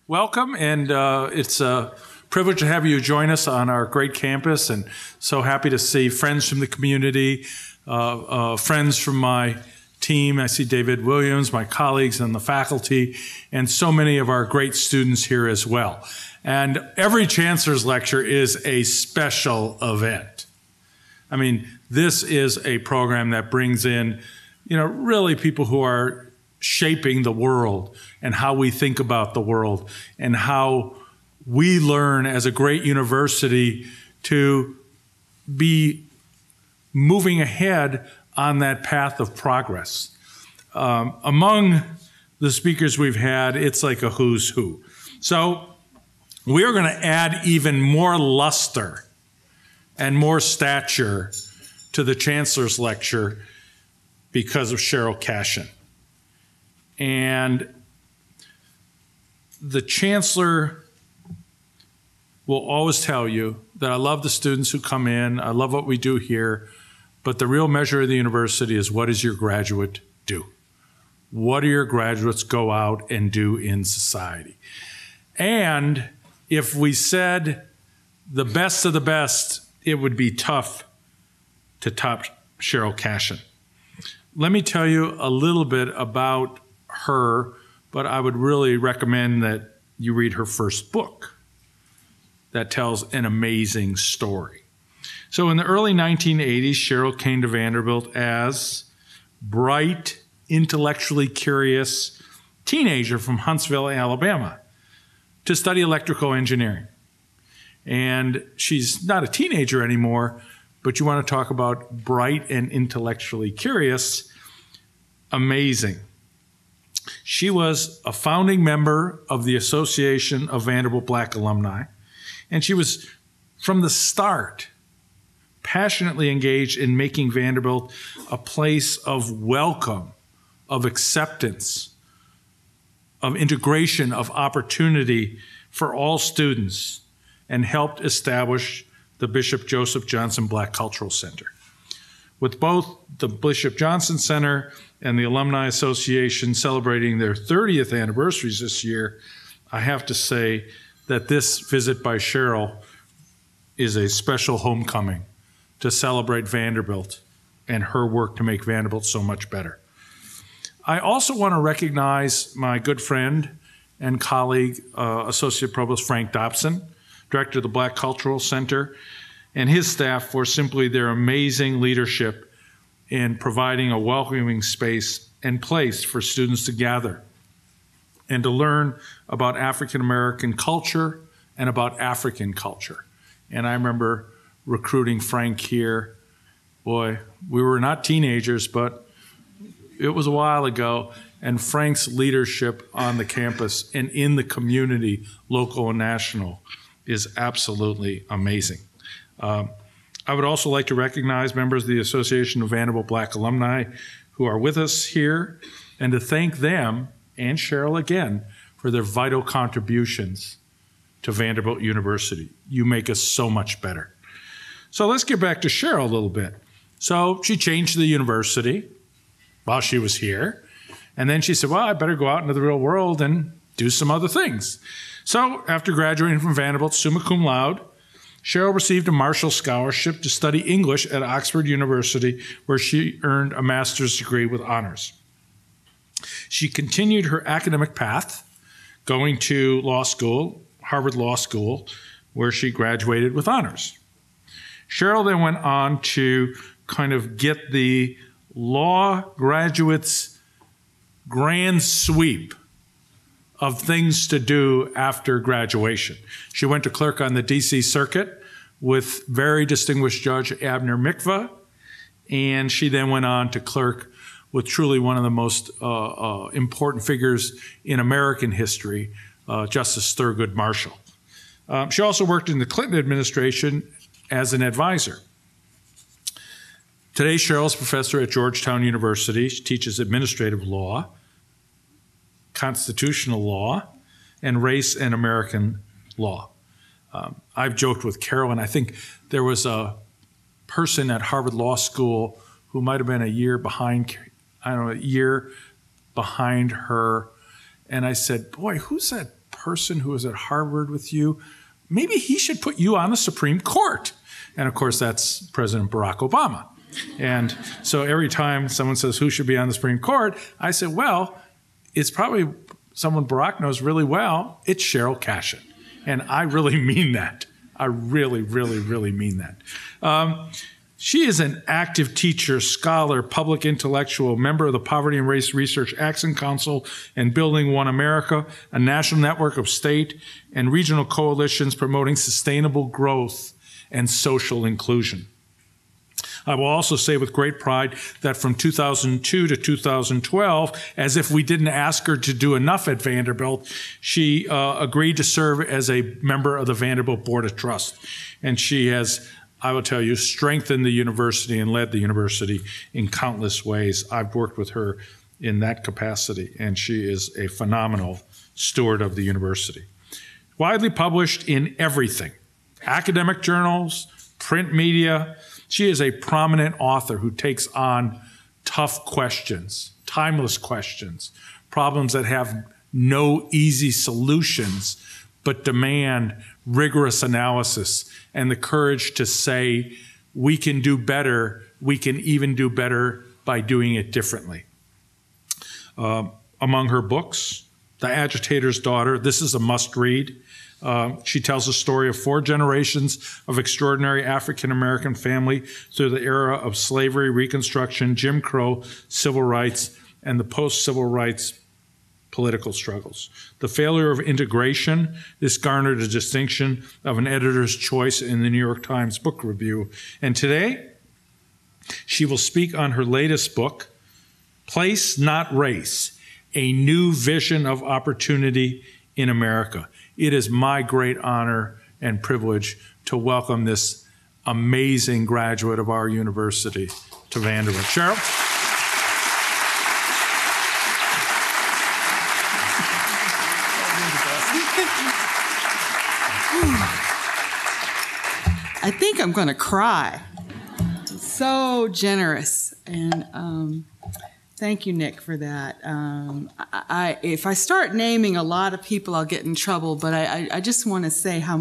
Welcome, and it's a privilege to have you join us on our great campus, and so happy to see friends from the community, friends from my team. I see David Williams, my colleagues and the faculty, and so many of our great students here as well. And every Chancellor's Lecture is a special event. I mean, this is a program that brings in, really people who are shaping the world and how we think about the world and how we learn as a great university to be moving ahead on that path of progress. Among the speakers we've had, it's like a who's who. So we are going to add even more luster and more stature to the Chancellor's Lecture because of Sheryll Cashin. And the Chancellor will always tell you that I love the students who come in, I love what we do here, but the real measure of the university is what does your graduate do? What do your graduates go out and do in society? And if we said the best of the best, it would be tough to top Sheryll Cashin. Let me tell you a little bit about her, but I would really recommend that you read her first book that tells an amazing story. So in the early 1980s, Sheryll came to Vanderbilt as bright, intellectually curious teenager from Huntsville, Alabama, to study electrical engineering. And she's not a teenager anymore, but you want to talk about bright and intellectually curious, amazing. She was a founding member of the Association of Vanderbilt Black Alumni, and she was, from the start, passionately engaged in making Vanderbilt a place of welcome, of acceptance, of integration, of opportunity for all students, and helped establish the Bishop Joseph Johnson Black Cultural Center. With both the Bishop Johnson Center and the Alumni Association celebrating their 30th anniversaries this year, I have to say that this visit by Sheryll is a special homecoming to celebrate Vanderbilt and her work to make Vanderbilt so much better. I also want to recognize my good friend and colleague, Associate Provost Frank Dobson, Director of the Black Cultural Center, and his staff for simply their amazing leadership in providing a welcoming space and place for students to gather and to learn about African American culture and about African culture. And I remember recruiting Frank here. Boy, we were not teenagers, but it was a while ago, and Frank's leadership on the campus and in the community, local and national, is absolutely amazing. I would also like to recognize members of the Association of Vanderbilt Black Alumni who are with us here, and to thank them and Sheryll again for their vital contributions to Vanderbilt University. You make us so much better. So let's get back to Sheryll a little bit. So she changed the university while she was here, and then she said, well, I better go out into the real world and do some other things. So after graduating from Vanderbilt summa cum laude, Sheryll received a Marshall Scholarship to study English at Oxford University, where she earned a master's degree with honors. She continued her academic path, going to law school, Harvard Law School, where she graduated with honors. Sheryll then went on to kind of get the law graduates' grand sweep of things to do after graduation. She went to clerk on the D.C. Circuit with very distinguished Judge Abner Mikva, and she then went on to clerk with truly one of the most important figures in American history, Justice Thurgood Marshall. She also worked in the Clinton administration as an advisor. Today, Sheryll is a professor at Georgetown University. She teaches administrative law, constitutional law, and race and American law. I've joked with Carol, and I think there was a person at Harvard Law School who might have been a year behind, a year behind her. And I said, boy, who's that person who was at Harvard with you, maybe he should put you on the Supreme Court. And of course, that's President Barack Obama. And so every time someone says, who should be on the Supreme Court? I say, well, it's probably someone Barack knows really well. It's Sheryll Cashin. And I really mean that. I really, really, really mean that. She is an active teacher, scholar, public intellectual, member of the Poverty and Race Research Action Council and Building One America, a national network of state and regional coalitions promoting sustainable growth and social inclusion. I will also say with great pride that from 2002 to 2012, as if we didn't ask her to do enough at Vanderbilt, she agreed to serve as a member of the Vanderbilt Board of Trust. And she has, I will tell you, strengthened the university and led the university in countless ways. I've worked with her in that capacity, and she is a phenomenal steward of the university. Widely published in everything, academic journals, print media. She is a prominent author who takes on tough questions, timeless questions, problems that have no easy solutions, but demand rigorous analysis and the courage to say, we can do better, we can even do better by doing it differently. Among her books, The Agitator's Daughter, this is a must-read. She tells the story of 4 generations of extraordinary African-American family through the era of slavery, Reconstruction, Jim Crow, civil rights, and the post-civil rights political struggles. The failure of integration, this garnered a distinction of an editor's choice in the New York Times Book Review. And today, she will speak on her latest book, Place Not Race, A New Vision of Opportunity in America. It is my great honor and privilege to welcome this amazing graduate of our university to Vanderbilt. Sheryll? I think I'm going to cry. So generous. And thank you, Nick, for that. If I start naming a lot of people, I'll get in trouble. But I just want to say how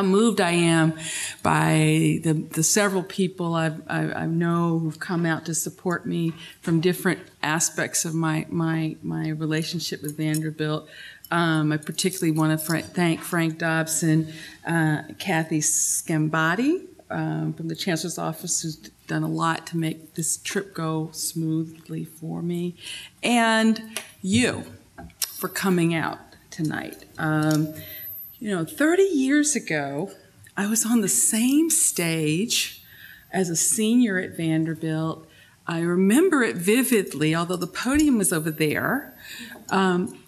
moved I am by the several people I know who've come out to support me from different aspects of my relationship with Vanderbilt. I particularly want to thank Frank Dobson, Kathy Scambati from the Chancellor's Office, who's done a lot to make this trip go smoothly for me, and you for coming out tonight. 30 years ago, I was on the same stage as a senior at Vanderbilt. I remember it vividly, although the podium was over there.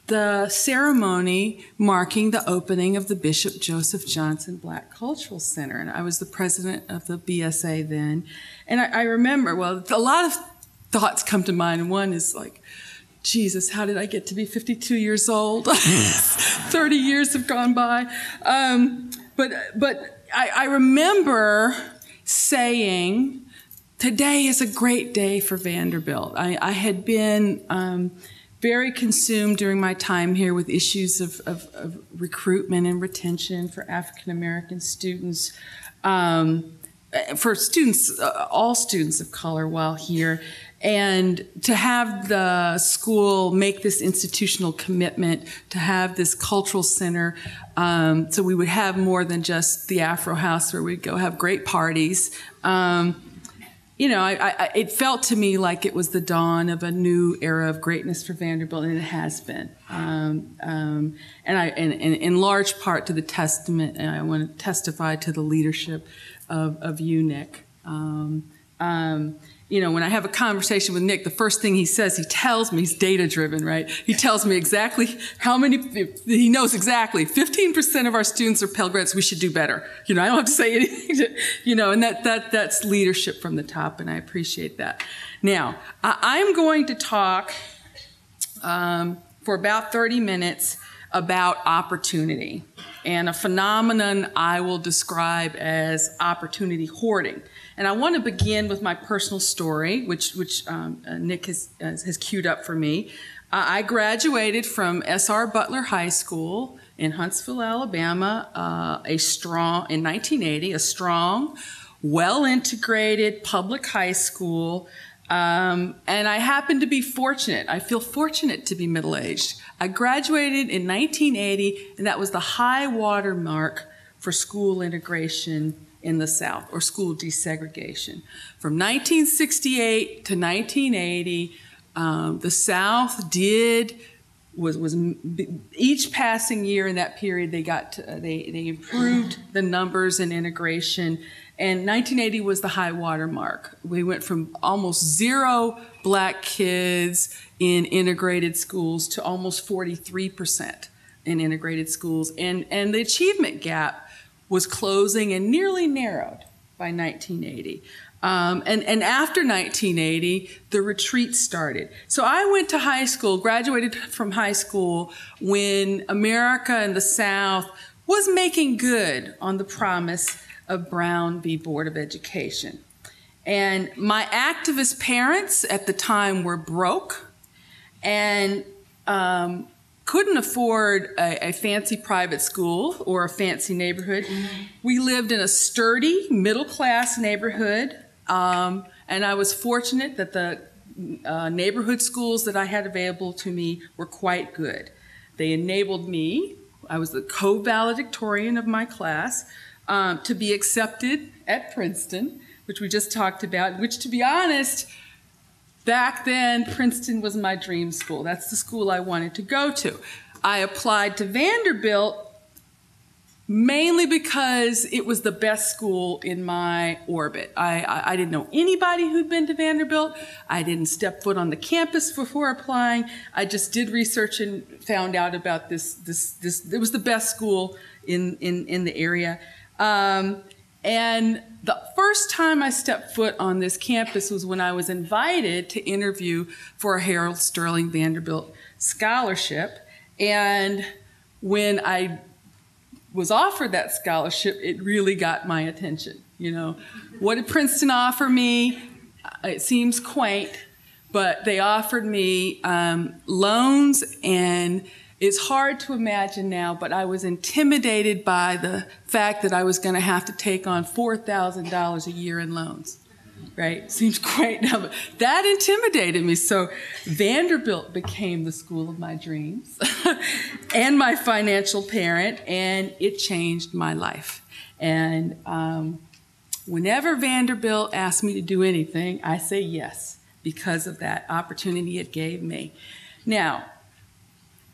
The ceremony marking the opening of the Bishop Joseph Johnson Black Cultural Center. And I was the president of the BSA then. And I remember, well, a lot of thoughts come to mind. And one is like, Jesus, how did I get to be 52 years old? 30 years have gone by. But I remember saying, today is a great day for Vanderbilt. I had been very consumed during my time here with issues of recruitment and retention for African-American students, for students, all students of color while here. And to have the school make this institutional commitment, to have this cultural center, so we would have more than just the Afro House where we'd go have great parties. It felt to me like it was the dawn of a new era of greatness for Vanderbilt, and it has been. And in large part to the testament, and I want to testify to the leadership of you, Nick. When I have a conversation with Nick, the first thing he says, he tells me, he's data-driven, right? He tells me exactly how many, he knows exactly, 15% of our students are Pell Grants, we should do better. I don't have to say anything, and that's leadership from the top, and I appreciate that. Now, I'm going to talk for about 30 minutes about opportunity and a phenomenon I will describe as opportunity hoarding. And I want to begin with my personal story, which Nick has queued up for me. I graduated from S.R. Butler High School in Huntsville, Alabama, in 1980, a strong, well-integrated public high school. And I happen to be fortunate. I feel fortunate to be middle-aged. I graduated in 1980, and that was the high water mark for school integration in the South, or school desegregation. From 1968 to 1980, the South was each passing year in that period they improved the numbers and integration. And 1980 was the high water mark. We went from almost 0 black kids in integrated schools to almost 43% in integrated schools. And the achievement gap was closing and nearly narrowed by 1980. And after 1980, the retreat started. So I went to high school, graduated from high school when America and the South was making good on the promise of Brown v. Board of Education. And my activist parents at the time were broke and couldn't afford a fancy private school or a fancy neighborhood. We lived in a sturdy, middle-class neighborhood, and I was fortunate that the neighborhood schools that I had available to me were quite good. They enabled me, I was the co-valedictorian of my class, to be accepted at Princeton, which we just talked about, which, to be honest, back then, Princeton was my dream school. That's the school I wanted to go to. I applied to Vanderbilt mainly because it was the best school in my orbit. I didn't know anybody who'd been to Vanderbilt. I didn't step foot on the campus before applying. I just did research and found out about this. It was the best school in the area. And the first time I stepped foot on this campus was when I was invited to interview for a Harold Sterling Vanderbilt scholarship. And when I was offered that scholarship, it really got my attention. You know, what did Princeton offer me? It seems quaint, but they offered me loans, and it's hard to imagine now, but I was intimidated by the fact that I was going to have to take on $4,000 a year in loans, right? Seems quaint now, but that intimidated me. So Vanderbilt became the school of my dreams and my financial parent, and it changed my life. And whenever Vanderbilt asks me to do anything, I say yes because of that opportunity it gave me. Now,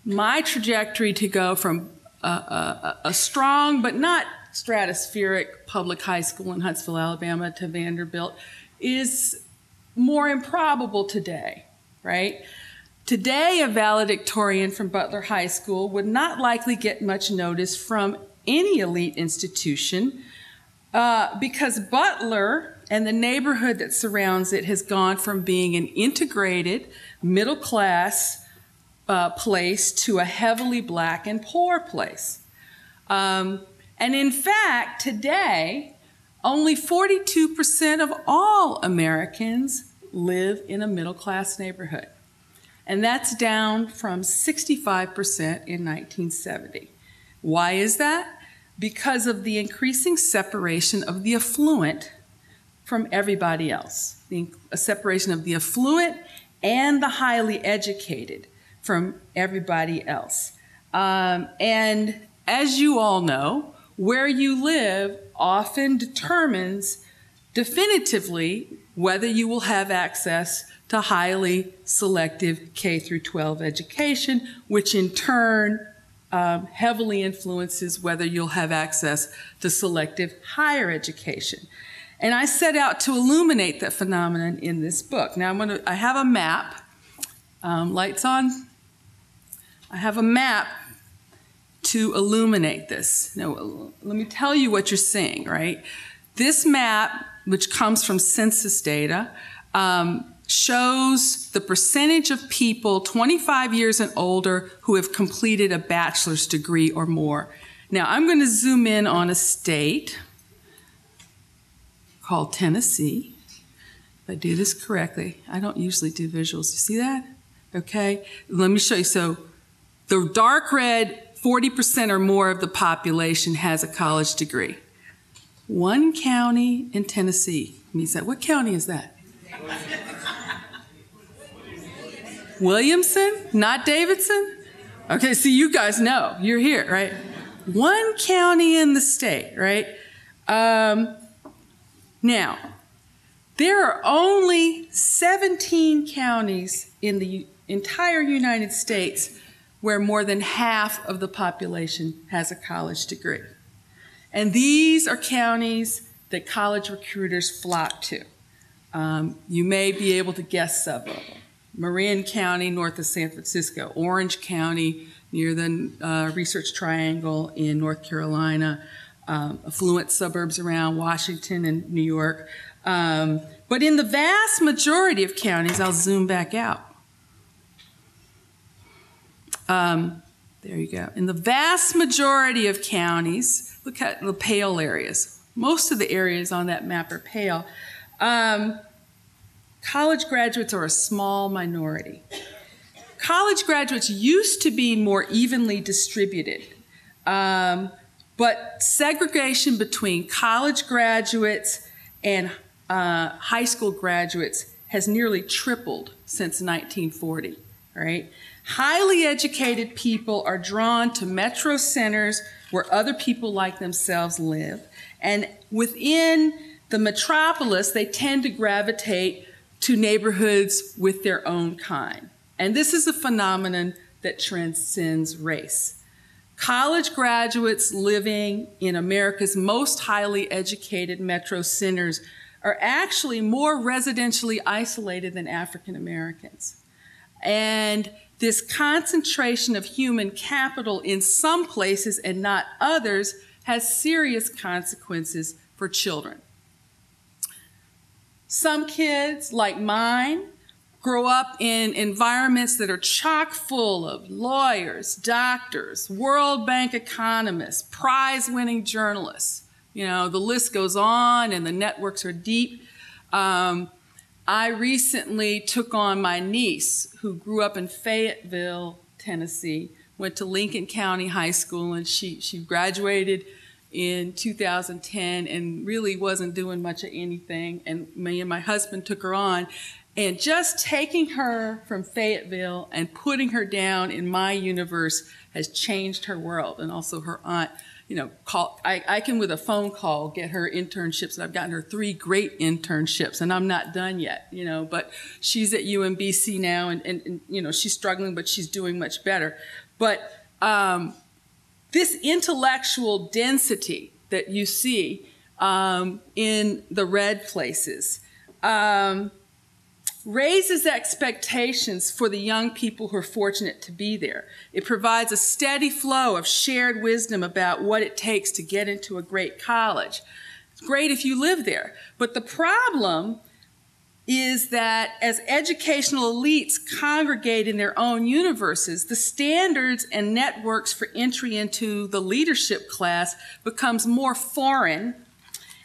my trajectory to go from a strong but not stratospheric public high school in Huntsville, Alabama to Vanderbilt is more improbable today, right? Today, a valedictorian from Butler High School would not likely get much notice from any elite institution because Butler and the neighborhood that surrounds it has gone from being an integrated, middle-class place to a heavily black and poor place. And in fact, today, only 42% of all Americans live in a middle-class neighborhood. And that's down from 65% in 1970. Why is that? Because of the increasing separation of the affluent from everybody else. A separation of the affluent and the highly educated from everybody else. And as you all know, where you live often determines definitively whether you will have access to highly selective K through 12 education, which in turn heavily influences whether you'll have access to selective higher education. And I set out to illuminate that phenomenon in this book. Now I have a map. Lights on? I have a map to illuminate this. Now, let me tell you what you're seeing, right? This map, which comes from census data, shows the percentage of people 25 years and older who have completed a bachelor's degree or more. Now, I'm going to zoom in on a state called Tennessee. If I do this correctly, I don't usually do visuals. You see that? Okay, let me show you. So the dark red, 40% or more of the population has a college degree. One county in Tennessee means that. What county is that? Williamson? Not Davidson? Okay, so you guys know. You're here, right? One county in the state, right? Now, there are only 17 counties in the entire United States where more than half of the population has a college degree. And these are counties that college recruiters flock to. You may be able to guess some of them. Marin County, north of San Francisco. Orange County, near the Research Triangle in North Carolina. Affluent suburbs around Washington and New York. But in the vast majority of counties, I'll zoom back out. There you go. In the vast majority of counties, look at the pale areas. Most of the areas on that map are pale. College graduates are a small minority. College graduates used to be more evenly distributed, but segregation between college graduates and high school graduates has nearly tripled since 1940, right? Highly educated people are drawn to metro centers where other people like themselves live, and within the metropolis, they tend to gravitate to neighborhoods with their own kind. And this is a phenomenon that transcends race. College graduates living in America's most highly educated metro centers are actually more residentially isolated than African Americans. And this concentration of human capital in some places and not others has serious consequences for children. Some kids, like mine, grow up in environments that are chock full of lawyers, doctors, World Bank economists, prize-winning journalists. You know, the list goes on and the networks are deep. I recently took on my niece, who grew up in Fayetteville, Tennessee, went to Lincoln County High School, and she graduated in 2010 and really wasn't doing much of anything. And me and my husband took her on. And just taking her from Fayetteville and putting her down in my universe has changed her world. And also her aunt, you know, I can with a phone call get her internships. And I've gotten her 3 great internships, and I'm not done yet, you know, but she's at UMBC now, and you know, she's struggling, but she's doing much better. But this intellectual density that you see in the red places raises expectations for the young people who are fortunate to be there. It provides a steady flow of shared wisdom about what it takes to get into a great college. It's great if you live there. But the problem is that as educational elites congregate in their own universes, the standards and networks for entry into the leadership class becomes more foreign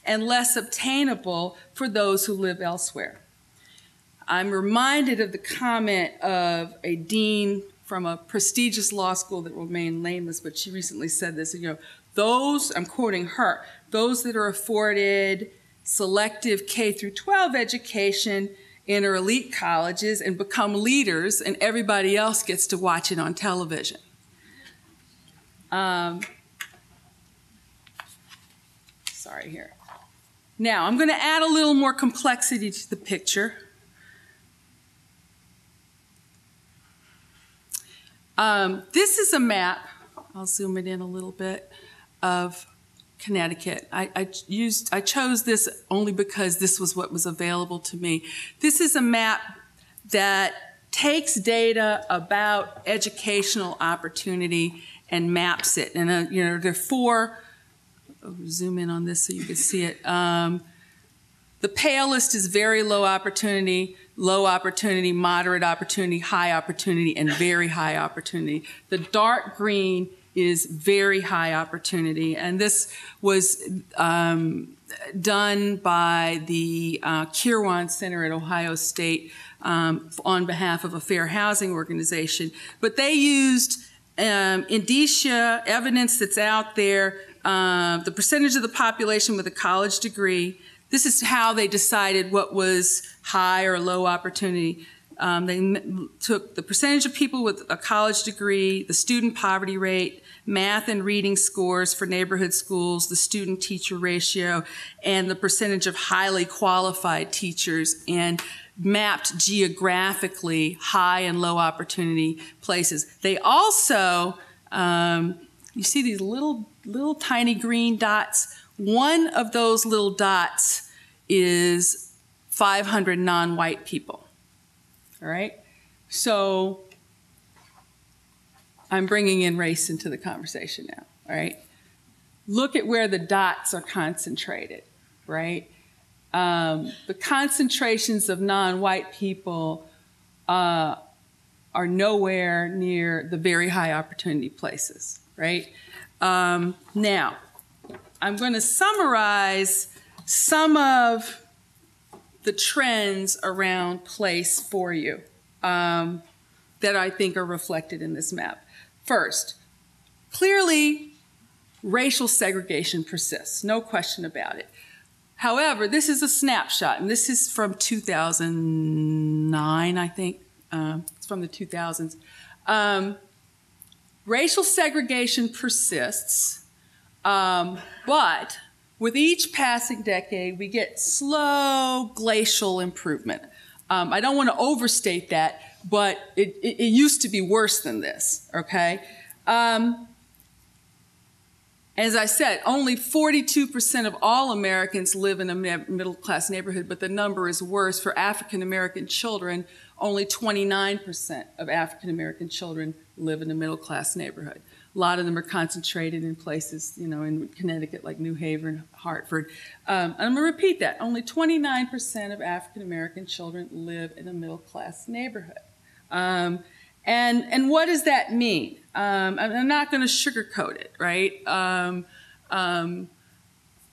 and less obtainable for those who live elsewhere. I'm reminded of the comment of a dean from a prestigious law school that will remain nameless, but she recently said this, you know, those, I'm quoting her, those that are afforded selective K through 12 education enter elite colleges and become leaders, and everybody else gets to watch it on television. Sorry here. Now, I'm going to add a little more complexity to the picture. This is a map, I'll zoom it in a little bit, of Connecticut. I chose this only because this was what was available to me. This is a map that takes data about educational opportunity and maps it. And you know, there are 4, I'll zoom in on this so you can see it. The palest is very low opportunity, moderate opportunity, high opportunity, and very high opportunity. The dark green is very high opportunity, and this was done by the Kirwan Center at Ohio State on behalf of a fair housing organization. But they used indicia, evidence that's out there, the percentage of the population with a college degree. This is how they decided what was high or low opportunity. They took the percentage of people with a college degree, the student poverty rate, math and reading scores for neighborhood schools, the student-teacher ratio, and the percentage of highly qualified teachers, and mapped geographically high and low opportunity places. They also, you see these little tiny green dots? One of those little dots is 500 non-white people. All right? So I'm bringing in race into the conversation now. All right? Look at where the dots are concentrated, right? The concentrations of non-white people are nowhere near the very high opportunity places, right? Now, I'm going to summarize some of the trends around place for you that I think are reflected in this map. First, clearly, racial segregation persists, no question about it. However, this is a snapshot, and this is from 2009, I think. It's from the 2000s. Racial segregation persists, but with each passing decade, we get slow glacial improvement. I don't want to overstate that, but it used to be worse than this, okay? As I said, only 42% of all Americans live in a middle-class neighborhood, but the number is worse. For African-American children, only 29% of African-American children live in a middle-class neighborhood. A lot of them are concentrated in places, you know, in Connecticut, like New Haven, Hartford. And I'm going to repeat that. Only 29% of African-American children live in a middle-class neighborhood. And what does that mean? I'm not going to sugarcoat it, right?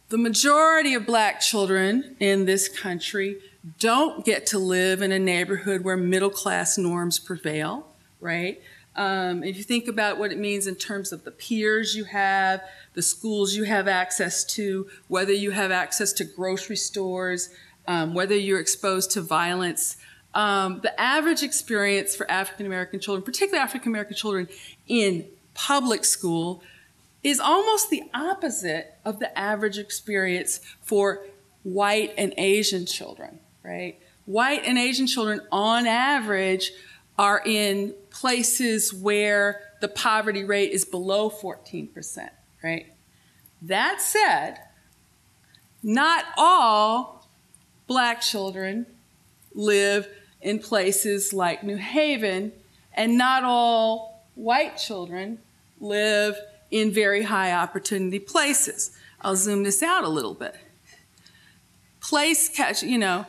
The majority of black children in this country don't get to live in a neighborhood where middle-class norms prevail, right? If you think about what it means in terms of the peers you have, the schools you have access to, whether you have access to grocery stores, whether you're exposed to violence, the average experience for African-American children, particularly African-American children in public school, is almost the opposite of the average experience for white and Asian children, right? White and Asian children, on average, are in places where the poverty rate is below 14%, right? That said, not all black children live in places like New Haven, and not all white children live in very high opportunity places. I'll zoom this out a little bit. You know,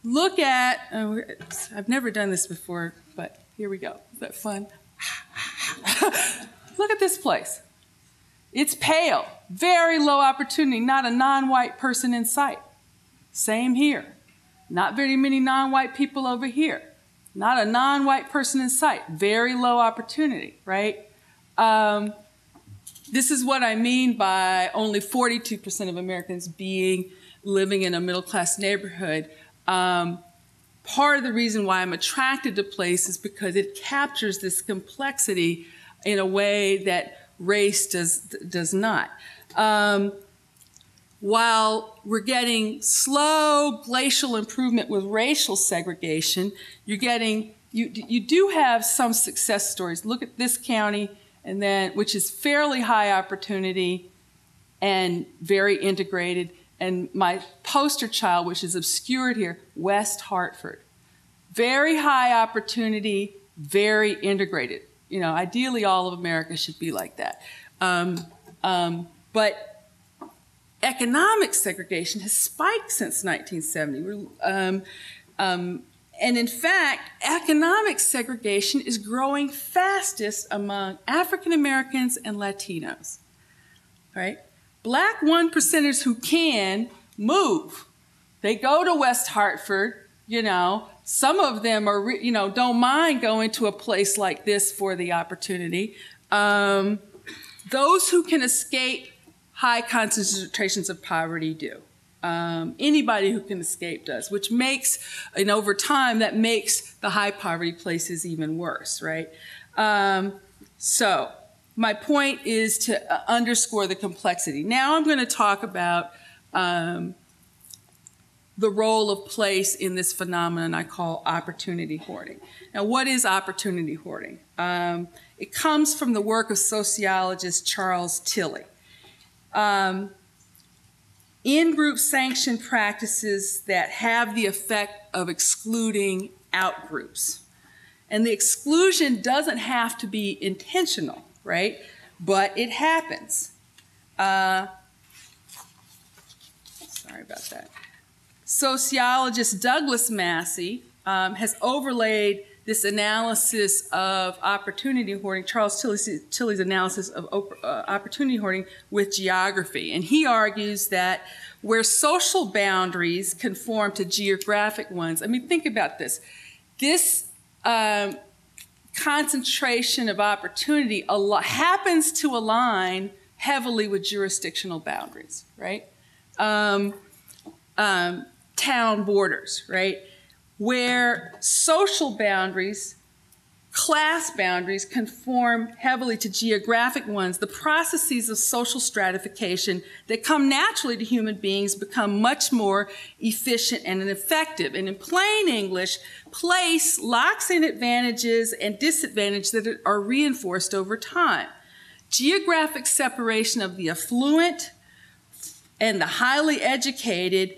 look at, I've never done this before, but here we go. Is that fun? Look at this place. It's pale, very low opportunity, not a non-white person in sight. Same here. Not very many non-white people over here. Not a non-white person in sight. Very low opportunity, right? This is what I mean by only 42% of Americans living in a middle-class neighborhood. Part of the reason why I'm attracted to place is because it captures this complexity in a way that race does not. While we're getting slow glacial improvement with racial segregation, you do have some success stories. Look at this county, which is fairly high opportunity and very integrated. And my poster child, which is obscured here, West Hartford. Very high opportunity, very integrated. You know, ideally all of America should be like that. But economic segregation has spiked since 1970. And in fact, economic segregation is growing fastest among African Americans and Latinos, right? Black 1%ers who can move. They go to West Hartford, you know, some of them are, don't mind going to a place like this for the opportunity. Those who can escape high concentrations of poverty do. Anybody who can escape does, which makes, and over time, that makes the high poverty places even worse, right? So my point is to underscore the complexity. Now I'm going to talk about the role of place in this phenomenon I call opportunity hoarding. Now, what is opportunity hoarding? It comes from the work of sociologist Charles Tilly. In-group sanctioned practices that have the effect of excluding out-groups. And the exclusion doesn't have to be intentional, right? But it happens. Sorry about that. Sociologist Douglas Massey has overlaid this analysis of opportunity hoarding, Charles Tilly's analysis of opportunity hoarding, with geography. And he argues that where social boundaries conform to geographic ones, I mean, think about this. This concentration of opportunity happens to align heavily with jurisdictional boundaries, right? Town borders, right? Where social boundaries, class boundaries conform heavily to geographic ones, the processes of social stratification that come naturally to human beings become much more efficient and effective. And in plain English, place locks in advantages and disadvantages that are reinforced over time. Geographic separation of the affluent and the highly educated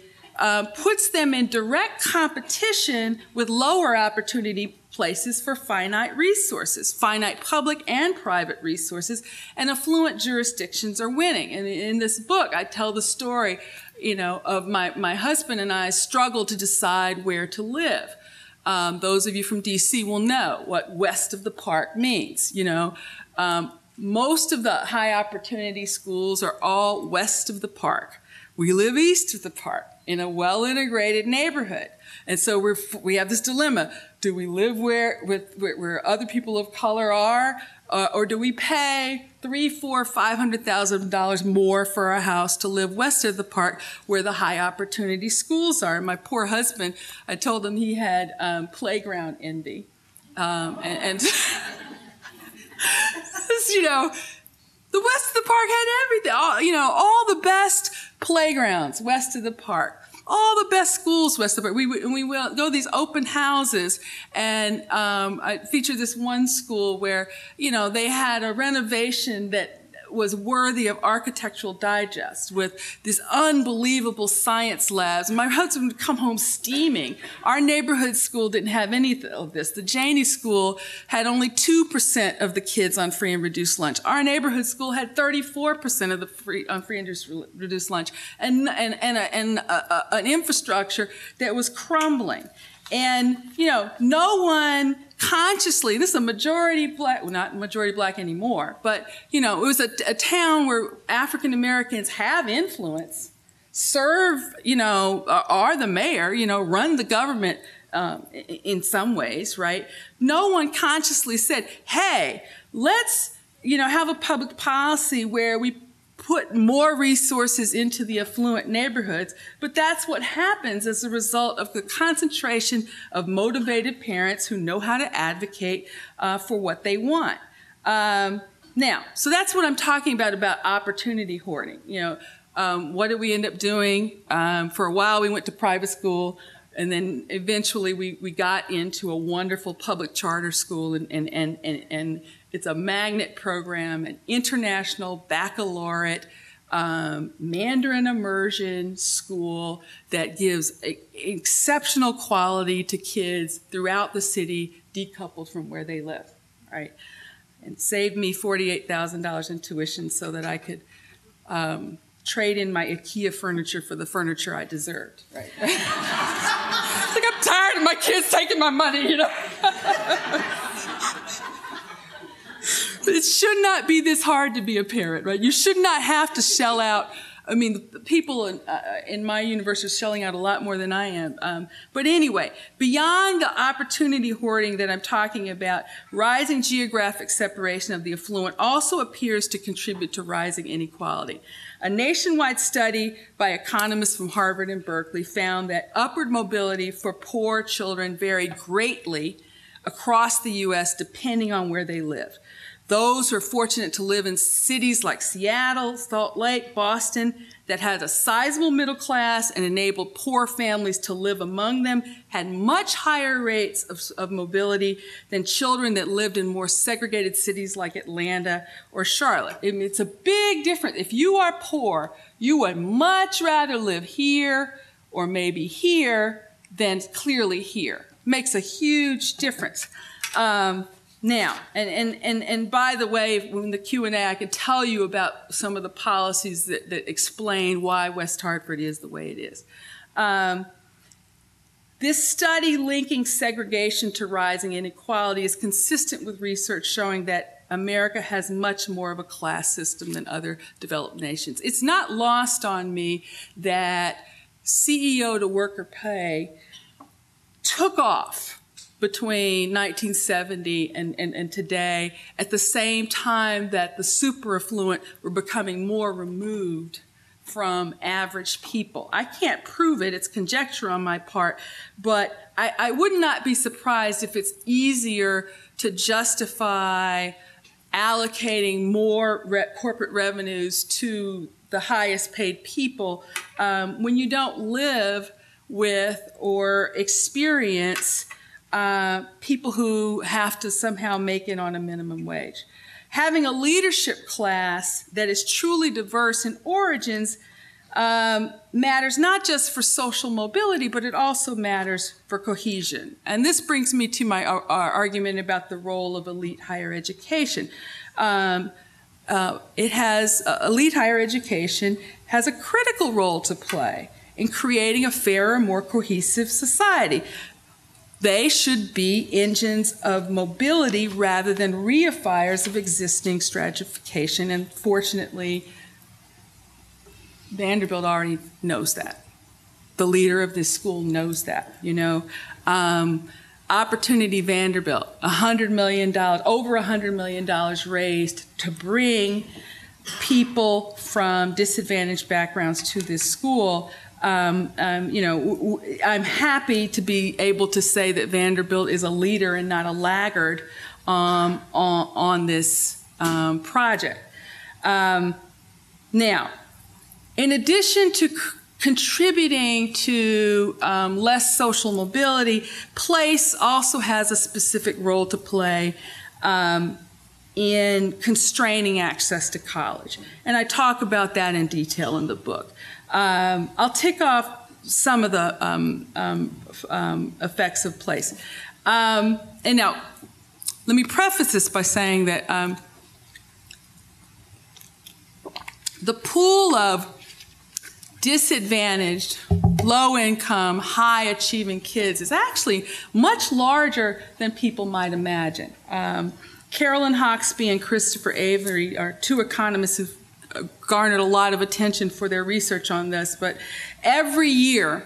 puts them in direct competition with lower opportunity places for finite resources, finite public and private resources, and affluent jurisdictions are winning. And in this book, I tell the story, of my husband and I's struggle to decide where to live. Those of you from DC will know what west of the park means, Most of the high opportunity schools are all west of the park. We live east of the park in a well-integrated neighborhood. And so we have this dilemma. Do we live where other people of color are? Or do we pay $300,000, $400,000, $500,000 more for a house to live west of the park where the high opportunity schools are? And my poor husband, I told him he had playground envy. And the west of the park had everything, all the best playgrounds west of the park, all the best schools west of the park. We would go to these open houses, and I featured this one school where, they had a renovation that was worthy of Architectural Digest with these unbelievable science labs. My husband would come home steaming. Our neighborhood school didn't have any of this. The Janey School had only 2% of the kids on free and reduced lunch. Our neighborhood school had 34% of the free and reduced lunch, and an infrastructure that was crumbling. And, no one consciously, this is a majority black, well, not majority black anymore, but, it was a town where African Americans have influence, serve, are the mayor, run the government in some ways, right? No one consciously said, hey, let's, have a public policy where we put more resources into the affluent neighborhoods, but that's what happens as a result of the concentration of motivated parents who know how to advocate for what they want. Now, so that's what I'm talking about opportunity hoarding. What did we end up doing? For a while, we went to private school, and then eventually we got into a wonderful public charter school, and it's a magnet program, an international baccalaureate Mandarin immersion school that gives exceptional quality to kids throughout the city, decoupled from where they live, right? And saved me $48,000 in tuition so that I could trade in my IKEA furniture for the furniture I deserved, right? Like, I'm tired of my kids taking my money, But it should not be this hard to be a parent, right? You should not have to shell out I mean, the people in my university are shelling out a lot more than I am. But anyway, beyond the opportunity hoarding that I'm talking about, rising geographic separation of the affluent also appears to contribute to rising inequality. A nationwide study by economists from Harvard and Berkeley found that upward mobility for poor children varied greatly across the U.S. depending on where they lived. Those who are fortunate to live in cities like Seattle, Salt Lake, Boston, that had a sizable middle class and enabled poor families to live among them, had much higher rates of mobility than children that lived in more segregated cities like Atlanta or Charlotte. I mean, it's a big difference. If you are poor, you would much rather live here or maybe here than clearly here. Makes a huge difference. Now, and by the way, in the Q&A, I can tell you about some of the policies that explain why West Hartford is the way it is. This study linking segregation to rising inequality is consistent with research showing that America has much more of a class system than other developed nations. It's not lost on me that CEO to worker pay took off between 1970 and today, at the same time that the super affluent were becoming more removed from average people. I can't prove it, it's conjecture on my part, but I would not be surprised if it's easier to justify allocating more corporate revenues to the highest paid people when you don't live with or experience people who have to somehow make it on a minimum wage. Having a leadership class that is truly diverse in origins matters not just for social mobility, but it also matters for cohesion. And this brings me to my argument about the role of elite higher education. Elite higher education has a critical role to play in creating a fairer, more cohesive society. They should be engines of mobility rather than reifiers of existing stratification, and fortunately, Vanderbilt already knows that. The leader of this school knows that, you know. Opportunity Vanderbilt, $100 million, over $100 million raised to bring people from disadvantaged backgrounds to this school. You know, I'm happy to be able to say that Vanderbilt is a leader and not a laggard on this project. Now, in addition to contributing to less social mobility, place also has a specific role to play in constraining access to college. And I talk about that in detail in the book. I'll tick off some of the effects of place. And now, let me preface this by saying that the pool of disadvantaged, low-income, high-achieving kids is actually much larger than people might imagine. Carolyn Hawksby and Christopher Avery are two economists who've garnered a lot of attention for their research on this, but every year,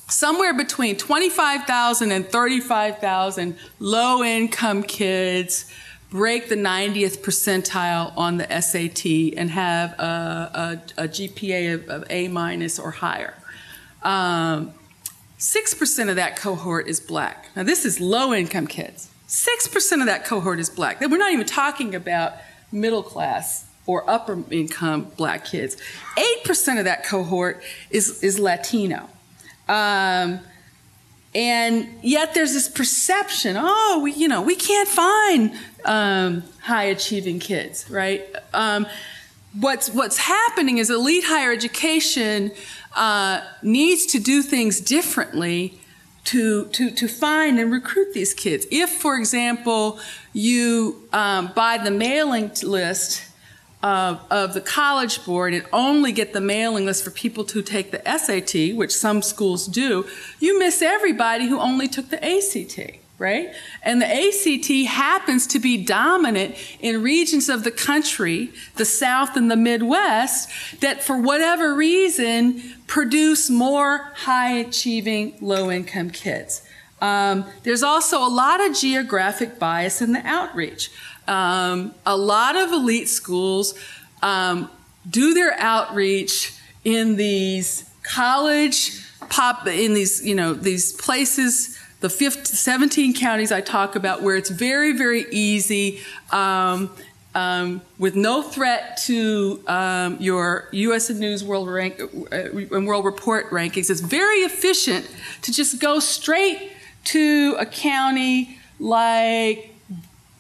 somewhere between 25,000 and 35,000 low-income kids break the 90th percentile on the SAT and have a GPA of A- or higher. 6% of that cohort is black. Now, this is low-income kids. 6% of that cohort is black. We're not even talking about middle class or upper income black kids. 8% of that cohort is Latino. And yet there's this perception, we can't find high achieving kids, right? What's happening is elite higher education needs to do things differently to find and recruit these kids. If, for example, you buy the mailing list of the College Board and only get the mailing list for people who take the SAT, which some schools do, you miss everybody who only took the ACT, right? And the ACT happens to be dominant in regions of the country, the South and the Midwest, that for whatever reason produce more high-achieving, low-income kids. There's also a lot of geographic bias in the outreach. A lot of elite schools do their outreach in these these places, the 17 counties I talk about, where it's very, very easy, with no threat to your U.S. News World Report rankings. It's very efficient to just go straight to a county like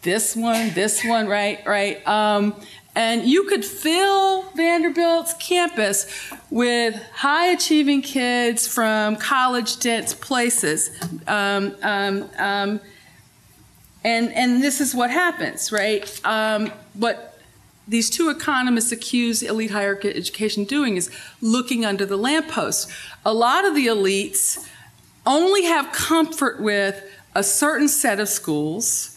this one, right? And you could fill Vanderbilt's campus with high-achieving kids from college-dense places. And this is what happens, right? What these two economists accuse elite higher education doing is looking under the lamppost. A lot of the elites only have comfort with a certain set of schools.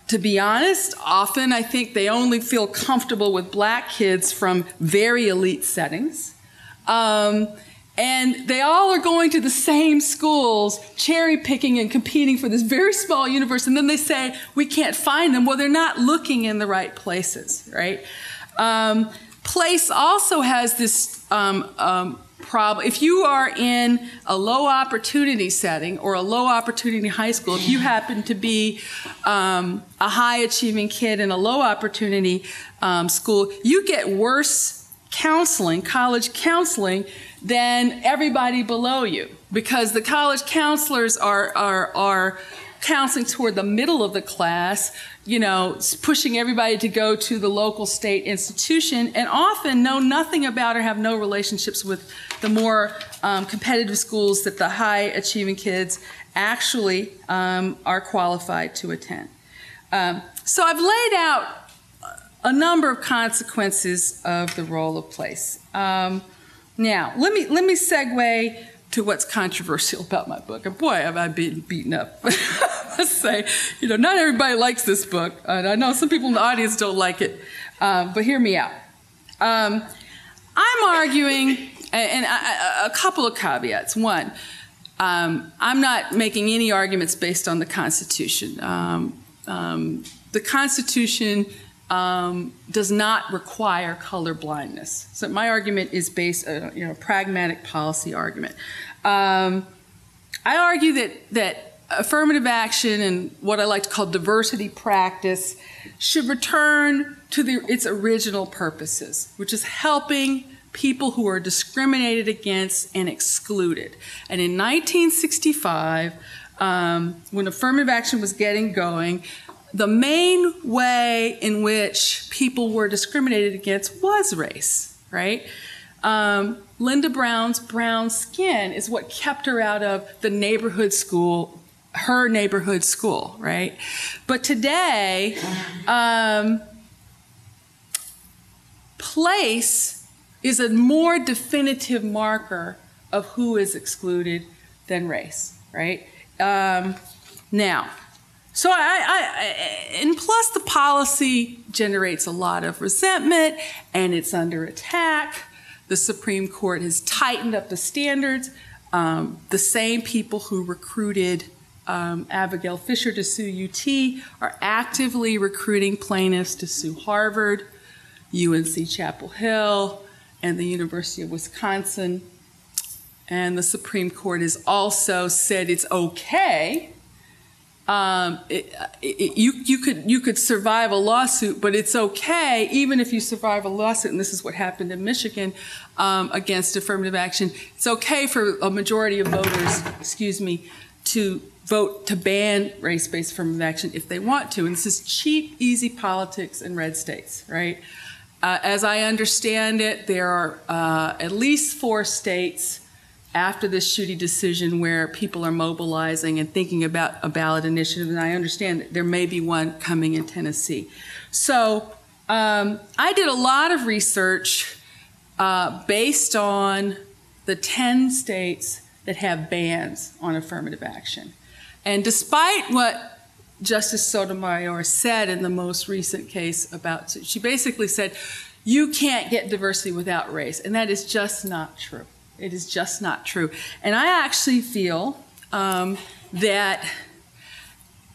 To be honest, often I think they only feel comfortable with black kids from very elite settings. And they all are going to the same schools, cherry picking and competing for this very small universe. And then they say, we can't find them. Well, they're not looking in the right places, right? Place also has this problem. If you are in a low opportunity setting or a low opportunity high school, if you happen to be a high achieving kid in a low opportunity school, you get worse counseling, college counseling, than everybody below you, because the college counselors are counseling toward the middle of the class, you know, pushing everybody to go to the local state institution, and often know nothing about or have no relationships with the more competitive schools that the high achieving kids actually are qualified to attend. So I've laid out a number of consequences of the role of place. Now, let me segue to what's controversial about my book. And boy, have I been beaten up. Let's say, you know, not everybody likes this book. And I know some people in the audience don't like it, but hear me out. I'm arguing, and a couple of caveats. One, I'm not making any arguments based on the Constitution. The Constitution does not require color blindness. So my argument is based on a pragmatic policy argument. I argue that affirmative action and what I like to call diversity practice should return to its original purposes, which is helping people who are discriminated against and excluded. And in 1965, when affirmative action was getting going, the main way in which people were discriminated against was race, right? Linda Brown's brown skin is what kept her out of the neighborhood school, her neighborhood school, right? But today, place is a more definitive marker of who is excluded than race, right? Now, so and plus the policy generates a lot of resentment and it's under attack. The Supreme Court has tightened up the standards. The same people who recruited Abigail Fisher to sue UT are actively recruiting plaintiffs to sue Harvard, UNC Chapel Hill, and the University of Wisconsin. And the Supreme Court has also said it's okay. You could survive a lawsuit, but it's okay even if you survive a lawsuit, and this is what happened in Michigan against affirmative action. It's okay for a majority of voters, to vote to ban race-based affirmative action if they want to. And this is cheap, easy politics in red states, right? As I understand it, there are at least 4 states after this Schuette decision where people are mobilizing and thinking about a ballot initiative, and I understand that there may be one coming in Tennessee. So I did a lot of research based on the 10 states that have bans on affirmative action. And despite what Justice Sotomayor said in the most recent case about, she basically said, you can't get diversity without race, and that is just not true. It is just not true. And I actually feel that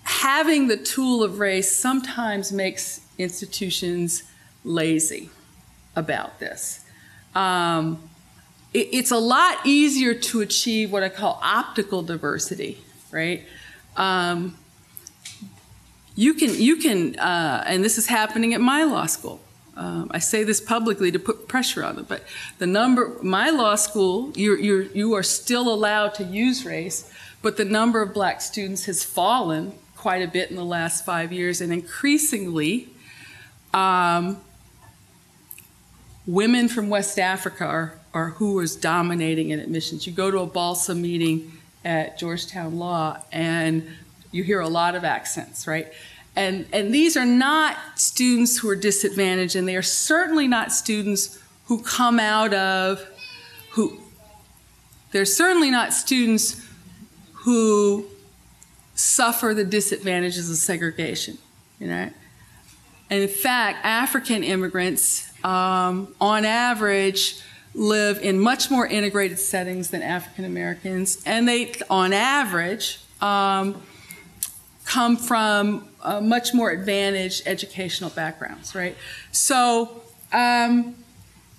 having the tool of race sometimes makes institutions lazy about this. It's a lot easier to achieve what I call optical diversity, right? You can, and this is happening at my law school. I say this publicly to put pressure on them, but my law school, you are still allowed to use race, but the number of black students has fallen quite a bit in the last 5 years, and increasingly, women from West Africa are who is dominating in admissions. You go to a Balsa meeting at Georgetown Law, and you hear a lot of accents, right? And these are not students who are disadvantaged, and they are certainly not students who come out of, they're certainly not students who suffer the disadvantages of segregation, you know? And in fact, African immigrants, on average, live in much more integrated settings than African Americans, and they, on average, come from much more advantaged educational backgrounds, right? So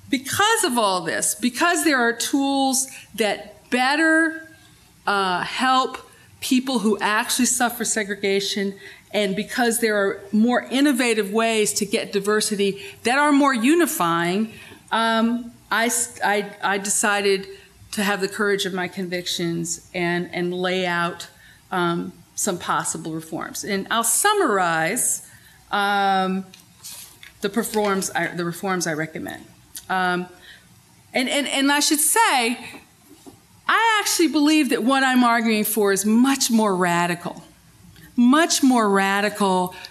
because of all this, because there are tools that better help people who actually suffer segregation, and because there are more innovative ways to get diversity that are more unifying, I decided to have the courage of my convictions and lay out some possible reforms. And I'll summarize the reforms I recommend. And I should say, I actually believe that what I'm arguing for is much more radical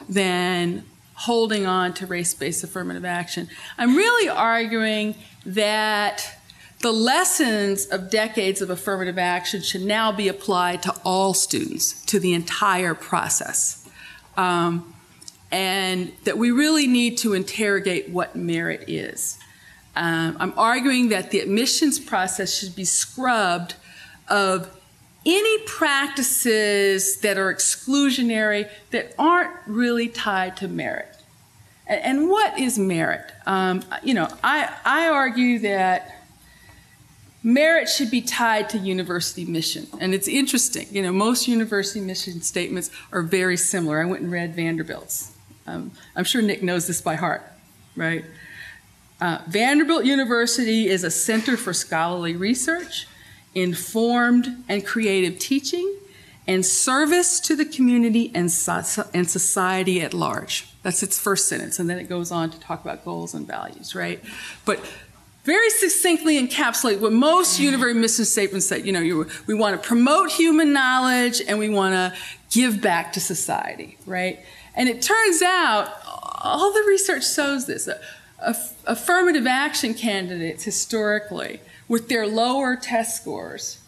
than holding on to race-based affirmative action. I'm really arguing that the lessons of decades of affirmative action should now be applied to all students, to the entire process. And that we really need to interrogate what merit is. I'm arguing that the admissions process should be scrubbed of any practices that are exclusionary that aren't really tied to merit. And what is merit? I argue that merit should be tied to university mission. And it's interesting, most university mission statements are very similar. I went and read Vanderbilt's. I'm sure Nick knows this by heart, right? Vanderbilt University is a center for scholarly research, informed and creative teaching, and service to the community and society at large. That's its first sentence, and then it goes on to talk about goals and values, right? But very succinctly encapsulate what most university mission statements say. We want to promote human knowledge and we want to give back to society, right? And it turns out, all the research shows this, affirmative action candidates historically, with their lower test scores,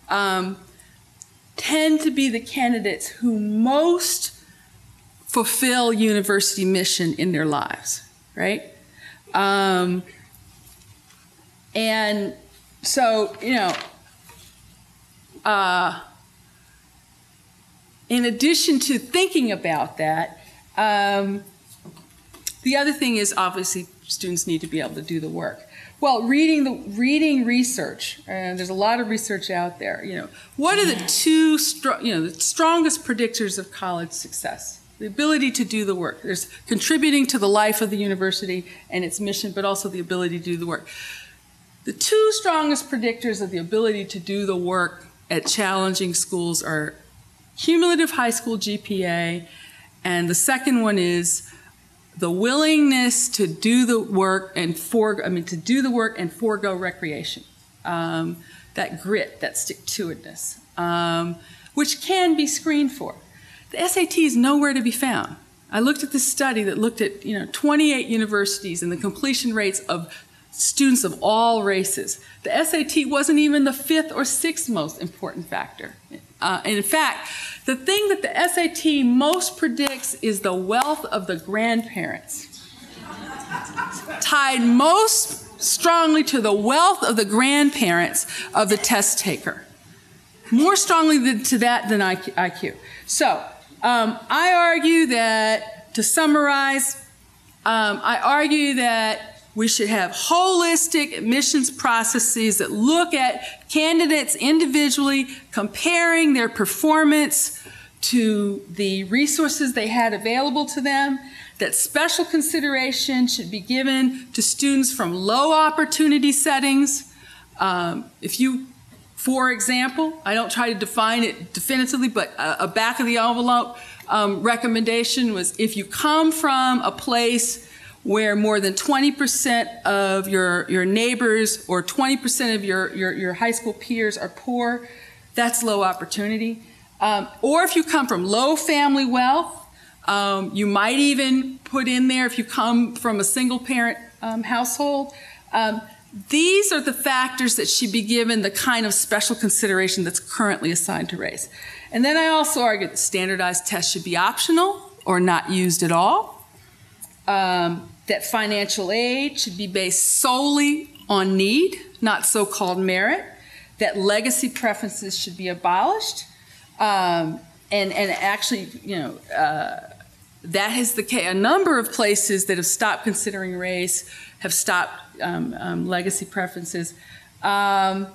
tend to be the candidates who most fulfill university mission in their lives, right? And so, in addition to thinking about that, the other thing is obviously students need to be able to do the work. Well, reading research, and there's a lot of research out there. What are the the strongest predictors of college success? The ability to do the work. There's contributing to the life of the university and its mission, but also the ability to do the work. The two strongest predictors of the ability to do the work at challenging schools are cumulative high school GPA, and the second one is the willingness to do the work and forego recreation. That grit, that stick-to-itness, which can be screened for. The SAT is nowhere to be found. I looked at this study that looked at 28 universities and the completion rates of students of all races. The SAT wasn't even the 5th or 6th most important factor And in fact, the thing that the SAT most predicts is the wealth of the grandparents. Tied most strongly to the wealth of the grandparents of the test taker. More strongly to that than IQ. So, I argue that, to summarize, I argue that we should have holistic admissions processes that look at candidates individually, comparing their performance to the resources they had available to them, that special consideration should be given to students from low opportunity settings. For example, I don't try to define it definitively, but a back of the envelope recommendation was if you come from a place where more than 20% of your neighbors or 20% of your high school peers are poor, that's low opportunity. Or if you come from low family wealth, you might even put in there if you come from a single parent household. These are the factors that should be given the kind of special consideration that's currently assigned to race. And then I also argue that standardized tests should be optional or not used at all. That financial aid should be based solely on need, not so-called merit. That legacy preferences should be abolished. And actually, that is the case. A number of places that have stopped considering race have stopped legacy preferences. And